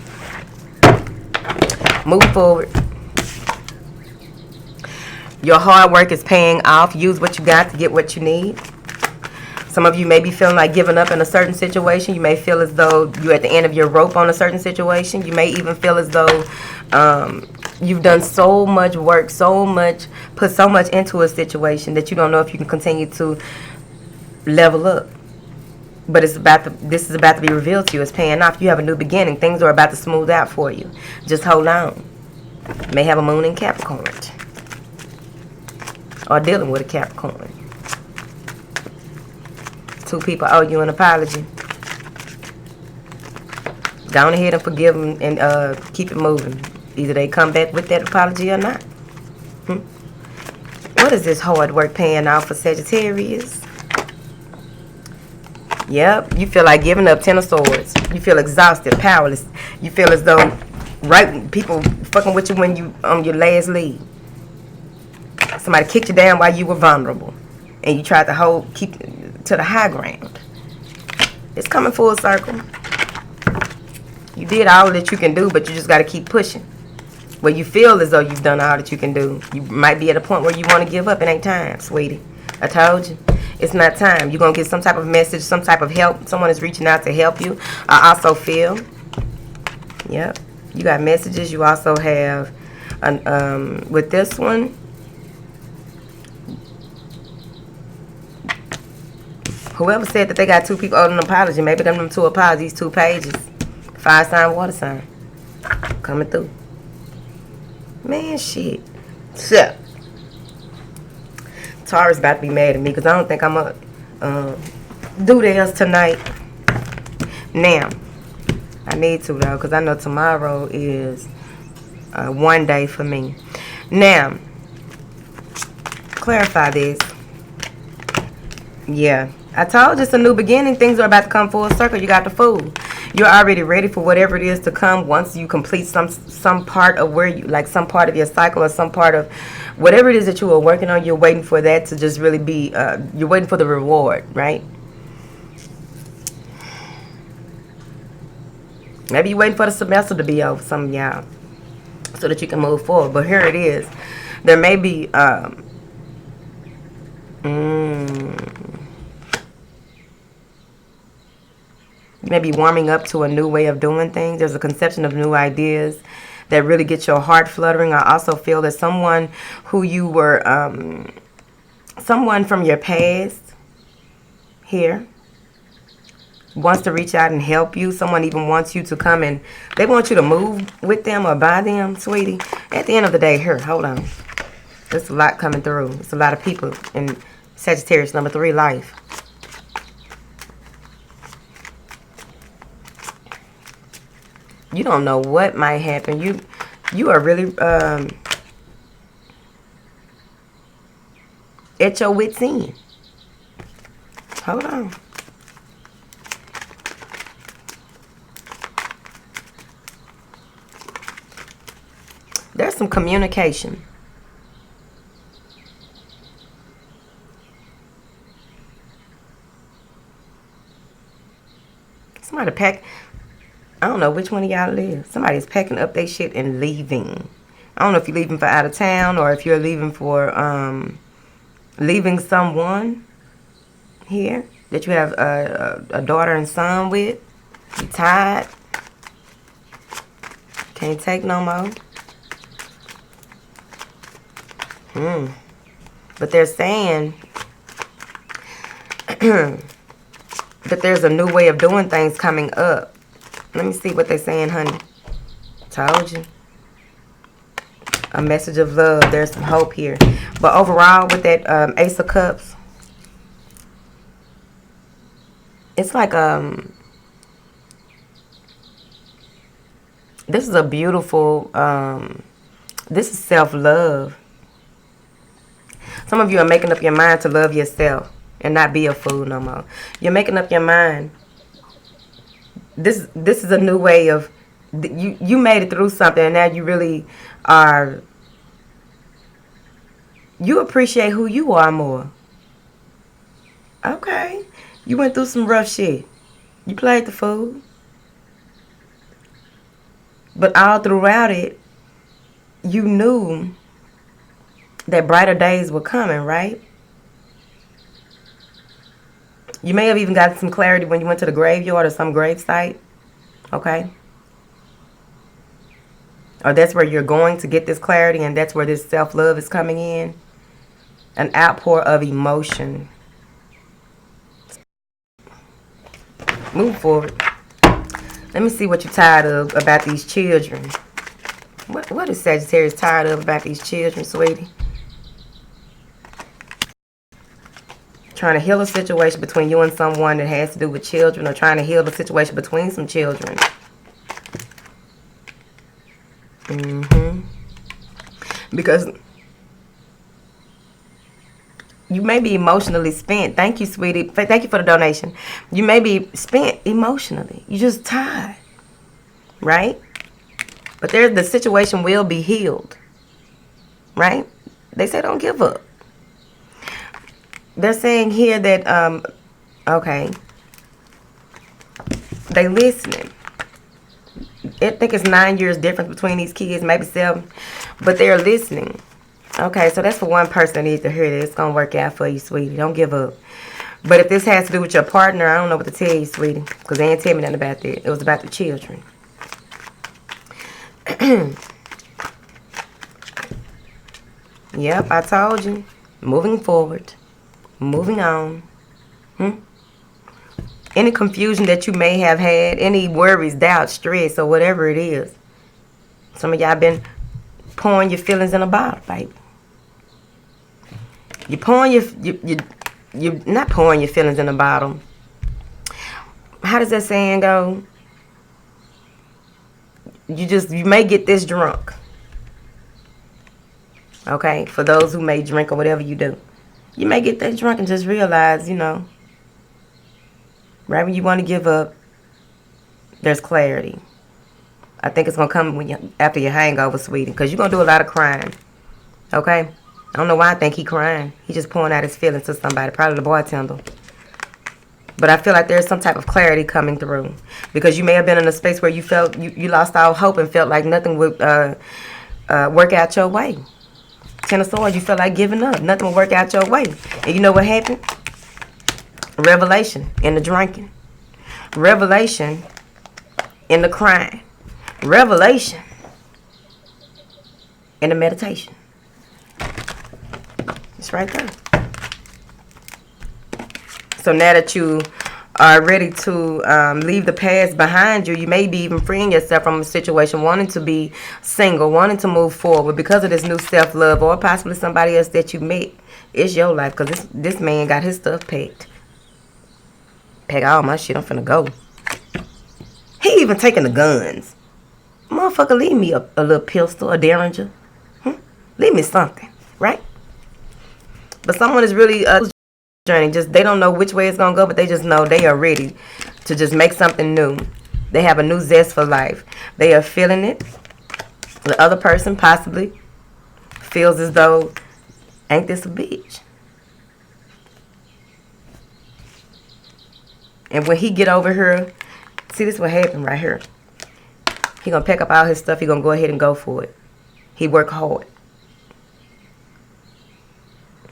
Move forward. Your hard work is paying off. Use what you got to get what you need. Some of you may be feeling like giving up in a certain situation. You may feel as though you're at the end of your rope on a certain situation. You may even feel as though you've done so much work, put so much into a situation that you don't know if you can continue to level up. But this is about to be revealed to you. It's paying off. You have a new beginning. Things are about to smooth out for you. Just hold on. You may have a moon in Capricorn. Or dealing with a Capricorn. 2 people owe you an apology. Go on ahead and forgive them and keep it moving. Either they come back with that apology or not. What is this hard work paying off for Sagittarius? Yep, you feel like giving up. 10 of Swords. You feel exhausted, powerless. You feel as though people fucking with you when you on your last lead. Somebody kicked you down while you were vulnerable, and you tried to keep to the high ground. It's coming full circle. You did all that you can do, but you just got to keep pushing. Where you feel as though you've done all that you can do, you might be at a point where you want to give up. It ain't time, sweetie. I told you. It's not time. You're going to get some type of message, some type of help. Someone is reaching out to help you. I also feel, yep, you got messages. You also have, with this one, whoever said that they got 2 people owed an apology, maybe them 2 apologies, 2 pages. Fire sign, water sign. Coming through. Man, shit. So, Taurus about to be mad at me because I don't think I'm going to do theirs tonight. Now, I need to, though, because I know tomorrow is one day for me. Now, clarify this. Yeah, I told you it's a new beginning. Things are about to come full circle. You got the Fool. You're already ready for whatever it is to come once you complete some part of some part of your cycle or some part of whatever it is that you are working on. You're waiting for that to just really be, you're waiting for the reward, right? Maybe you're waiting for the semester to be over, some of y'all, so that you can move forward. But here it is. There may be, you may be warming up to a new way of doing things. There's a conception of new ideas that really get your heart fluttering. I also feel that someone who you were, someone from your past here wants to reach out and help you. Someone even wants you to come and they want you to move with them or by them, sweetie. At the end of the day, here, hold on. There's a lot coming through. There's a lot of people in Sagittarius number 3 life. You don't know what might happen. You are really at your wit's end. Hold on. There's some communication. Somebody pack. I don't know which one of y'all it is. Somebody's packing up their shit and leaving. I don't know if you're leaving for out of town or if you're leaving for leaving someone here that you have a daughter and son with. You tired. Can't take no more. But they're saying that there's a new way of doing things coming up. Let me see what they're saying, honey. Told you. A message of love. There's some hope here. But overall, with that Ace of Cups, it's like this is a beautiful this is self-love. Some of you are making up your mind to love yourself and not be a fool no more. You're making up your mind. This is a new way of you made it through something, and now you really are. You appreciate who you are more. Okay, you went through some rough shit. You played the fool, but all throughout it, you knew that brighter days were coming, right? You may have even gotten some clarity when you went to the graveyard or some grave site, okay? Or that's where you're going to get this clarity, and that's where this self-love is coming in. An outpour of emotion. Move forward. Let me see what you're tired of about these children. What is Sagittarius tired of about these children, sweetie? Trying to heal a situation between you and someone that has to do with children, or trying to heal the situation between some children. Because you may be emotionally spent. Thank you, sweetie. Thank you for the donation. You may be spent emotionally. You're just tired, right? But the situation will be healed, right? They say don't give up. They're saying here that, okay, they listening. I think it's 9 years difference between these kids, maybe 7, but they're listening. Okay, so that's for one person that needs to hear this. It's going to work out for you, sweetie. Don't give up. But if this has to do with your partner, I don't know what to tell you, sweetie, because they ain't tell me nothing about that. It was about the children. Yep, I told you. Moving forward. Moving on. Any confusion that you may have had, any worries, doubts, stress, or whatever it is. Some of y'all been pouring your feelings in a bottle, baby. You're pouring you're not pouring your feelings in a bottle. How does that saying go? You may get this drunk. Okay, for those who may drink or whatever you do. You may get that drunk and just realize, right when you want to give up, there's clarity. I think it's going to come after your hangover, sweetie, because you're going to do a lot of crying. Okay? I don't know why I think he crying. He just pouring out his feelings to somebody, probably the bartender. But I feel like there's some type of clarity coming through, because you may have been in a space where you felt you lost all hope and felt like nothing would work out your way. Ten of Swords, you felt like giving up. Nothing will work out your way. And you know what happened? Revelation in the drinking. Revelation in the crying. Revelation in the meditation. It's right there. So now that you are ready to leave the past behind you, you may be even freeing yourself from a situation, wanting to be single, wanting to move forward because of this new self-love, or possibly somebody else that you met. It's your life, because this man got his stuff packed. Pack all my shit, I'm finna go. He even taking the guns. Motherfucker, leave me a little pistol, a derringer. Leave me something, right? But someone is really journey. Just they don't know which way it's gonna go, but they just know they are ready to just make something new. They have a new zest for life. They are feeling it. The other person possibly feels as though, ain't this a bitch? And when he get over here See, this is what happened right here. He gonna pack up all his stuff. He gonna go ahead and go for it. He worked hard.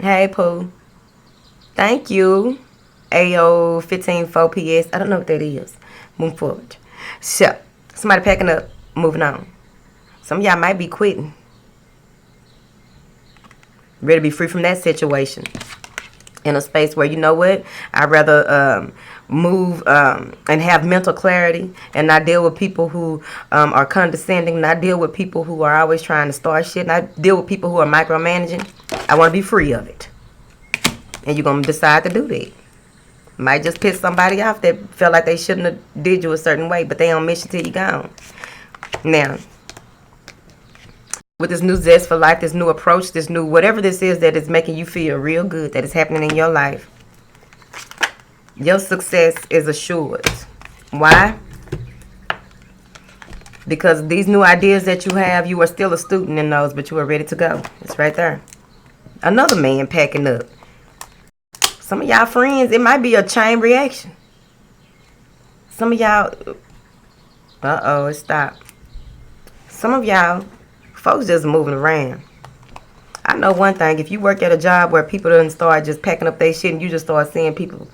Hey, Pooh. Thank you. AO 154PS. I don't know what that is. Move forward. So, somebody packing up, moving on. Some of y'all might be quitting. Ready to be free from that situation. In a space where, you know what, I'd rather move and have mental clarity and not deal with people who are condescending, not deal with people who are always trying to start shit, not deal with people who are micromanaging. I want to be free of it. And you're going to decide to do that. Might just piss somebody off that felt like they shouldn't have did you a certain way, but they on mission till you gone. Now, with this new zest for life, this new approach, this new whatever this is that is making you feel real good, that is happening in your life, your success is assured. Why? Because these new ideas that you have, you are still a student in those, but you are ready to go. It's right there. Another man packing up. Some of y'all friends, it might be a chain reaction. Some of y'all, it stopped. Some of y'all, folks just moving around. I know one thing. If you work at a job where people didn't start just packing up their shit and you just start seeing people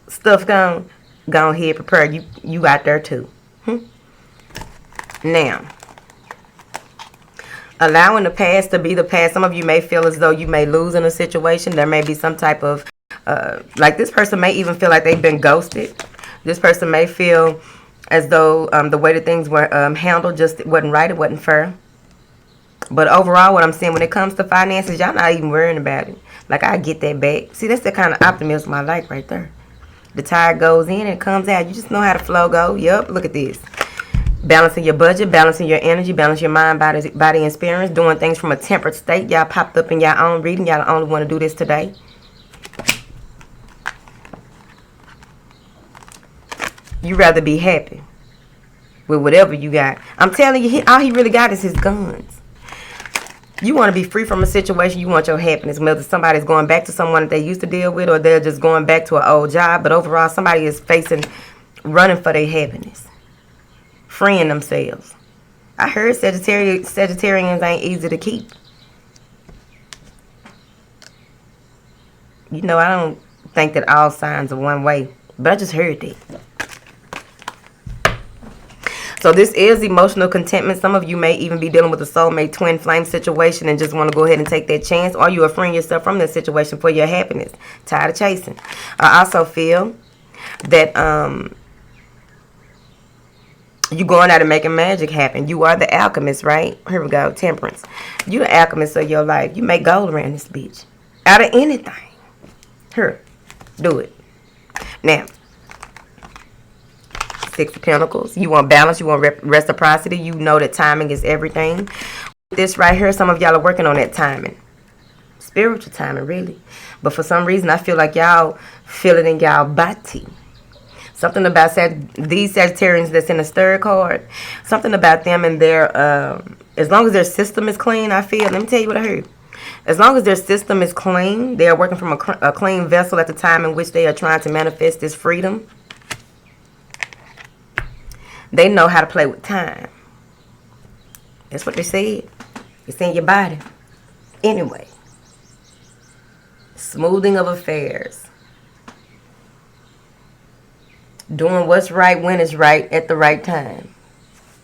stuff gone, go ahead, prepare. You out there too. Now, allowing the past to be the past. Some of you may feel as though you may lose in a situation. There may be some type of, like this person may even feel like they've been ghosted. This person may feel as though the way that things were handled just wasn't right, it wasn't fair. But overall, what I'm saying when it comes to finances, y'all not even worrying about it. Like, I get that back. See, that's the kind of optimism I like right there. The tide goes in and it comes out. You just know how the flow go. Yup, look at this. Balancing your budget, balancing your energy, balance your mind, body, and spirits, doing things from a tempered state. Y'all popped up in your own reading. Y'all the only one to do this today. You rather be happy with whatever you got. I'm telling you, all he really got is his guns. You want to be free from a situation. You want your happiness. Whether somebody's going back to someone that they used to deal with or they're just going back to an old job. But overall, somebody is running for their happiness. Freeing themselves. I heard Sagittarians ain't easy to keep. You know, I don't think that all signs are one way. But I just heard that. So this is emotional contentment. Some of you may even be dealing with a soulmate twin flame situation and just want to go ahead and take that chance. Or you are freeing yourself from that situation for your happiness. Tired of chasing. I also feel that you going out and making magic happen. You are the alchemist, right? Here we go. Temperance. You the alchemist of your life. You make gold around this bitch. Out of anything. Here. Do it. Now. Six of Pentacles. You want balance. You want reciprocity. You know that timing is everything. This right here, some of y'all are working on that timing. Spiritual timing, really. But for some reason, I feel like y'all feel it in y'all body. Something about these Sagittarians that's in the third card. Something about them and their, as long as their system is clean, I feel. Let me tell you what I heard. As long as their system is clean, they are working from a clean vessel at the time in which they are trying to manifest this freedom. They know how to play with time. That's what they said. It's in your body. Anyway. Smoothing of affairs. Doing what's right when it's right at the right time.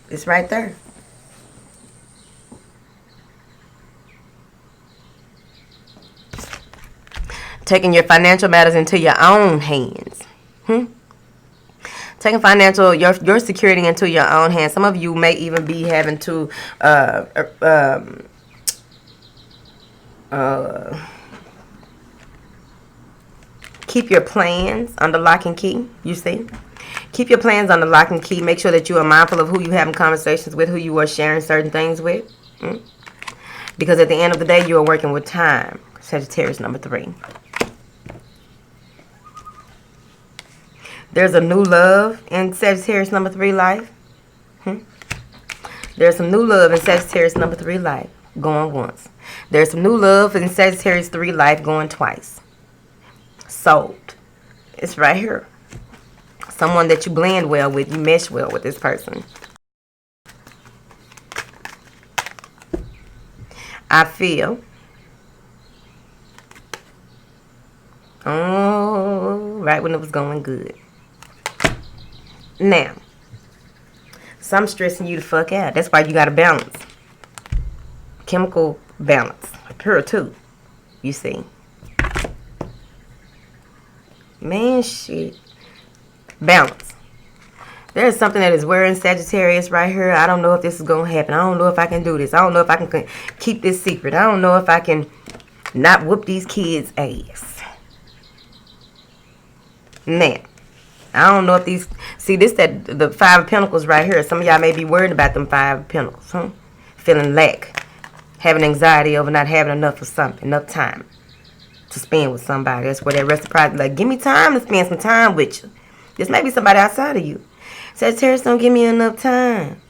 It's right there. Taking your financial matters into your own hands. Taking your security into your own hands. Some of you may even be having to keep your plans under lock and key. You see? Keep your plans under lock and key. Make sure that you are mindful of who you're having conversations with, who you are sharing certain things with. Because at the end of the day, you are working with time. Sagittarius number 3. There's a new love in Sagittarius number 3 life. There's some new love in Sagittarius number 3 life going once. There's some new love in Sagittarius 3 life going twice. Sold. It's right here. Someone that you blend well with, you mesh well with this person. I feel. Oh, right when it was going good. Now, some stressing you the fuck out. That's why you got to balance. Chemical balance. Her too. You see. Man, shit. Balance. There's something that is wearing Sagittarius right here. I don't know if this is going to happen. I don't know if I can do this. I don't know if I can keep this secret. I don't know if I can not whoop these kids' ass. Now, I don't know if these... See, this that the Five of Pentacles right here. Some of y'all may be worried about them Five of Pentacles. Huh? Feeling lack. Having anxiety over not having enough of something. Enough time to spend with somebody. That's where that reciprocity, like, give me time to spend some time with you. This may be somebody outside of you. Sagittarius don't give me enough time.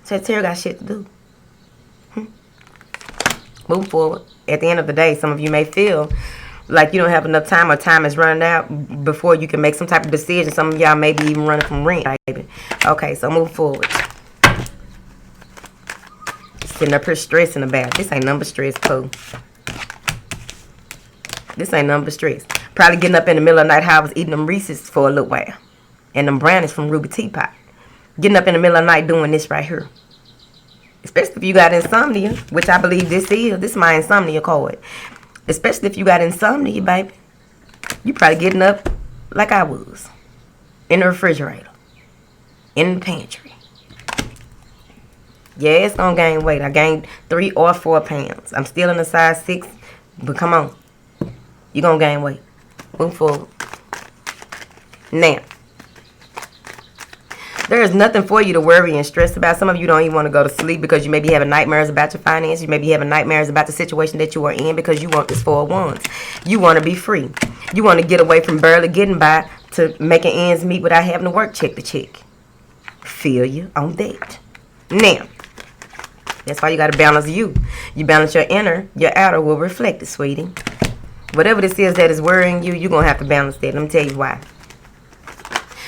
Sagittarius got shit to do. Move forward. At the end of the day, some of you may feel like you don't have enough time or time is running out before you can make some type of decision. Some of y'all may be even running from rent, baby. Okay, so move forward. Sitting up here stressing about it. This ain't number stress, Pooh. This ain't number stress. Probably getting up in the middle of the night how I was eating them Reese's for a little while. And them brownies from Ruby Teapot. Getting up in the middle of the night doing this right here. Especially if you got insomnia, which I believe this is. This is my insomnia card. Especially if you got insomnia, baby. You probably getting up like I was. In the refrigerator. In the pantry. Yeah, it's gonna gain weight. I gained 3 or 4 pounds. I'm still in a size 6, but come on. You're gonna gain weight. Move forward. Now, there is nothing for you to worry and stress about. Some of you don't even want to go to sleep because you may be having nightmares about your finances. You may be having nightmares about the situation that you are in because you want this 4 of Wands. You want to be free. You want to get away from barely getting by to making ends meet without having to work check to check. Feel you on that. Now, that's why you got to balance you. You balance your inner, your outer will reflect it, sweetie. Whatever this is that is worrying you, you're going to have to balance that. Let me tell you why.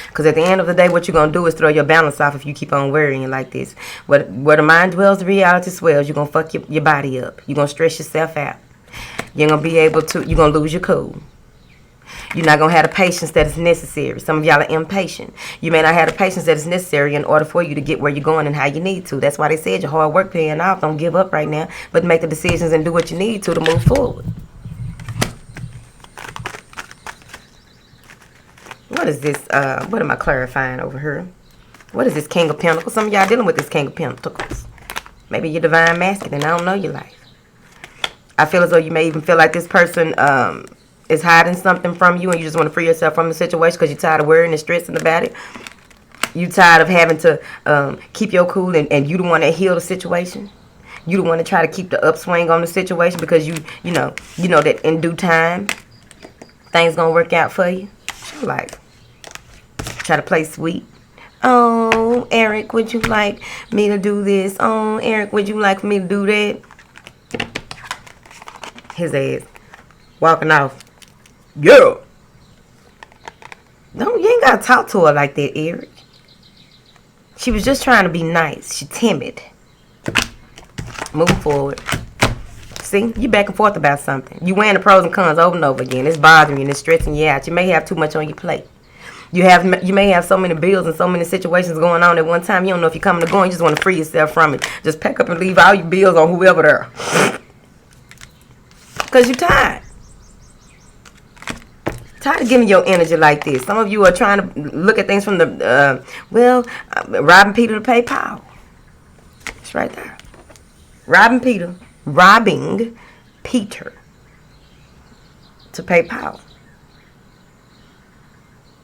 Because at the end of the day, what you're going to do is throw your balance off if you keep on worrying like this. Where the mind dwells, the reality swells. You're going to fuck your body up. You're going to stress yourself out. You're going to be able to, you're going to lose your cool. You're not going to have the patience that is necessary. Some of y'all are impatient. You may not have the patience that is necessary in order for you to get where you're going and how you need to. That's why they said your hard work paying off. Don't give up right now, but make the decisions and do what you need to move forward. What is this? What am I clarifying over here? What is this King of Pentacles? Some of y'all dealing with this King of Pentacles. Maybe your divine masculine. I don't know your life. I feel as though you may even feel like this person is hiding something from you and you just want to free yourself from the situation because you're tired of worrying and stressing about it. You're tired of having to keep your cool and you don't want to heal the situation. You don't want to try to keep the upswing on the situation because you know that in due time things gonna work out for you. Like, try to play sweet. Oh, Eric, would you like me to do this? Oh, Eric, would you like me to do that? His ass walking off. Yeah. No, you ain't gotta talk to her like that, Eric. She was just trying to be nice. She timid. Move forward. See, you back and forth about something. You weighing the pros and cons over and over again. It's bothering you and it's stressing you out. You may have too much on your plate. You may have so many bills and so many situations going on at one time. You don't know if you're coming or going. You just want to free yourself from it. Just pack up and leave all your bills on whoever there. Because you're tired. Tired of giving your energy like this. Some of you are trying to look at things from the, robbing Peter to pay Paul. It's right there. Robbing Peter to pay Paul.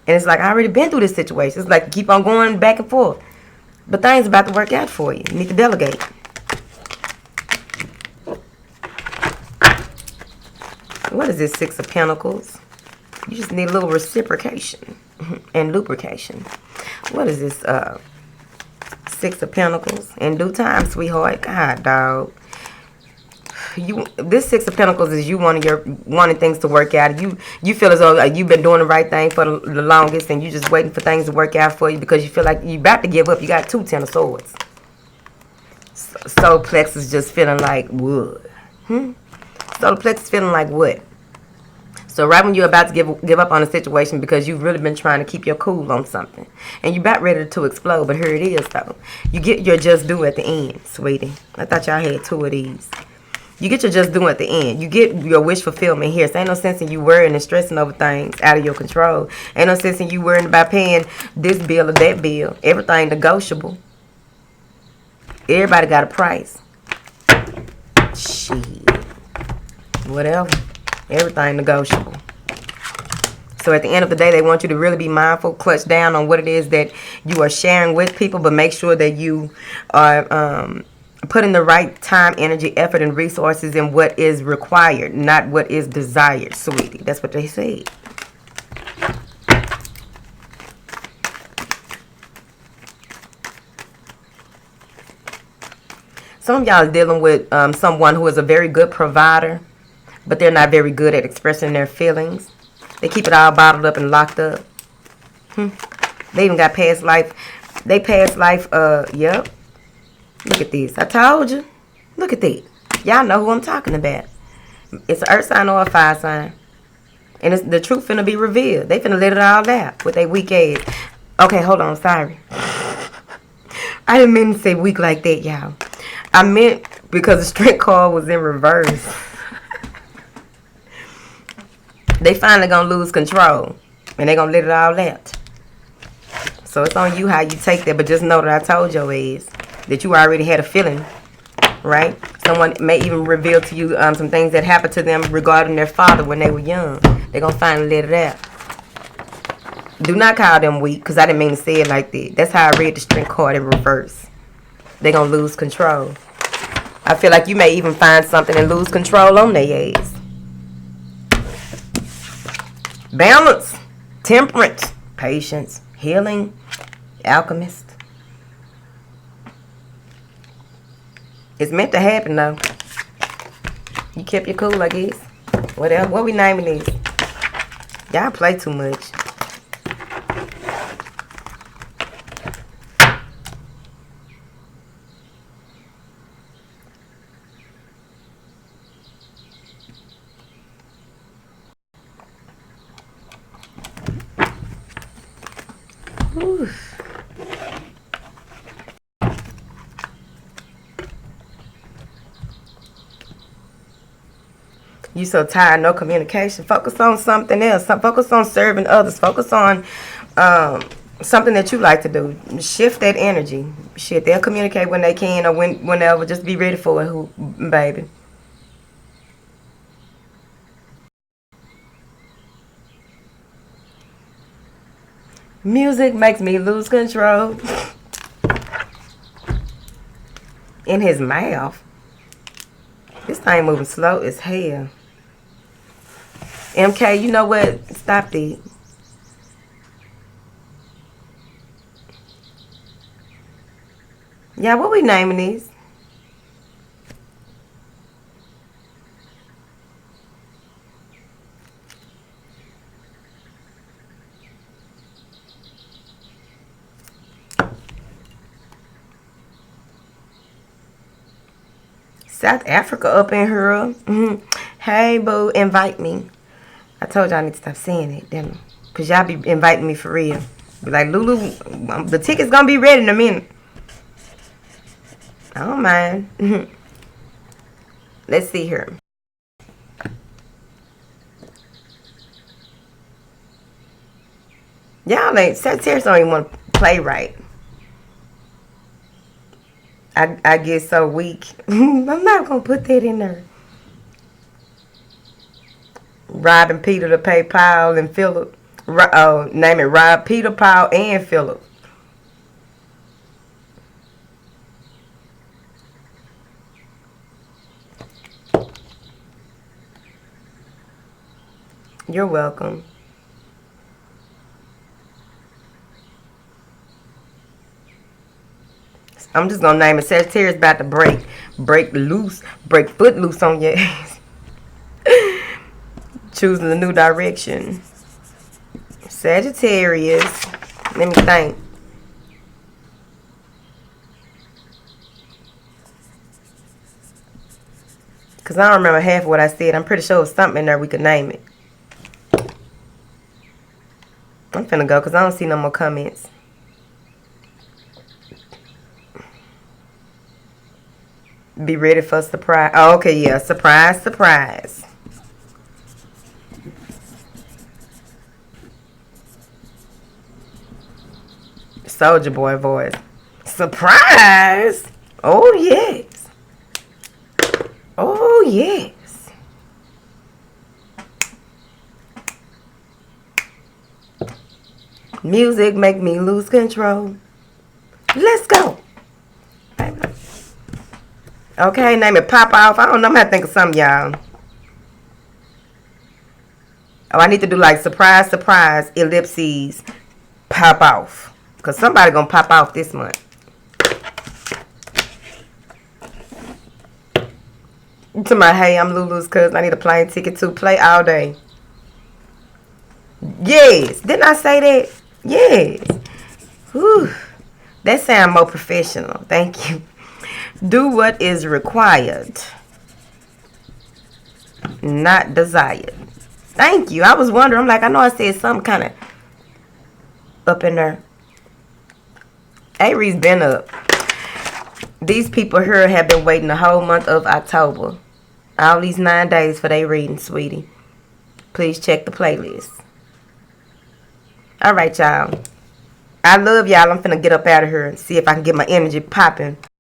And it's like, I already been through this situation. It's like you keep on going back and forth. But things about to work out for you. You need to delegate. What is this 6 of Pentacles? You just need a little reciprocation and lubrication. What is this 6 of Pentacles? In due time, sweetheart. God, dog. this Six of Pentacles is you wanting things to work out. You feel as though you've been doing the right thing for the longest, and you just waiting for things to work out for you because you feel like you about to give up. You got 2 Ten of Swords. Solar plexus just feeling like wood. Solar plexus feeling like what? So right when you're about to give up on a situation because you've really been trying to keep your cool on something, and you're about ready to explode, but here it is though. You get your just due at the end, sweetie. I thought y'all had 2 of these. You get your just due at the end. You get your wish fulfillment here. So ain't no sense in you worrying and stressing over things out of your control. Ain't no sense in you worrying about paying this bill or that bill. Everything negotiable. Everybody got a price. Shit. Whatever. Everything negotiable. So at the end of the day, they want you to really be mindful, clutch down on what it is that you are sharing with people, but make sure that you are putting the right time, energy, effort, and resources in what is required, not what is desired, sweetie. That's what they say. Some of y'all are dealing with someone who is a very good provider, but they're not very good at expressing their feelings. They keep it all bottled up and locked up. They even got past life. They past life, yep. Look at this. I told you. Look at that. Y'all know who I'm talking about. It's an earth sign or a fire sign. And it's, the truth finna be revealed. They finna let it all out with their weak ass. Okay, hold on. Sorry. I didn't mean to say weak like that, y'all. I meant because the strength card was in reverse. They finally gonna lose control, and they gonna let it all out. So it's on you how you take that, but just know that I told your ass that you already had a feeling, right? Someone may even reveal to you some things that happened to them regarding their father when they were young. They gonna finally let it out. Do not call them weak, because I didn't mean to say it like that. That's how I read the strength card in reverse. They gonna lose control. I feel like you may even find something and lose control on their ass. Balance, temperance, patience, healing, alchemist. It's meant to happen though. You kept your cool, I guess. Whatever. What we naming these? Y'all play too much. Oof. You so tired, no communication. Focus on something else. Focus on serving others. Focus on something that you like to do. Shift that energy. Shit, they'll communicate when they can or whenever. Just be ready for it, baby. Music makes me lose control. In his mouth. This thing moving slow as hell. MK, you know what? Stop that. Yeah, what we naming these? South Africa up in here. Hey, boo, invite me. I told y'all I need to stop saying it, didn't I? Because y'all be inviting me for real. Be like, Lulu, the ticket's going to be ready in a minute. I don't mind. Let's see here. Y'all ain't, Sagittarius don't even want to play right. I get so weak. I'm not going to put that in there. Robbing Peter to pay Paul and Philip. Name it Rob, Peter, Paul, and Philip. You're welcome. I'm just going to name it Sagittarius about to break. break foot loose on your ass. Choosing a new direction. Sagittarius. Let me think. Because I don't remember half of what I said. I'm pretty sure it was something in there we could name it. I'm finna go because I don't see no more comments. Be ready for a surprise. Oh, okay, yeah. Surprise, surprise. Soldier Boy voice. Surprise! Oh, yes. Oh, yes. Music make me lose control. Let's go. Okay, name it Pop Off. I don't know. I'm going to think of something, y'all. Oh, I need to do like surprise, surprise, ellipses, pop off. Because somebody going to pop off this month. To my, hey, I'm Lulu's cousin. I need a plane ticket to play all day. Yes. Didn't I say that? Yes. Whew. That sounds more professional. Thank you. Do what is required, not desired. Thank you. I was wondering. I'm like, I know I said something kind of up in there. Aries been up. These people here have been waiting the whole month of October. All these 9 days for their reading, sweetie. Please check the playlist. All right, y'all. I love y'all. I'm finna get up out of here and see if I can get my energy popping.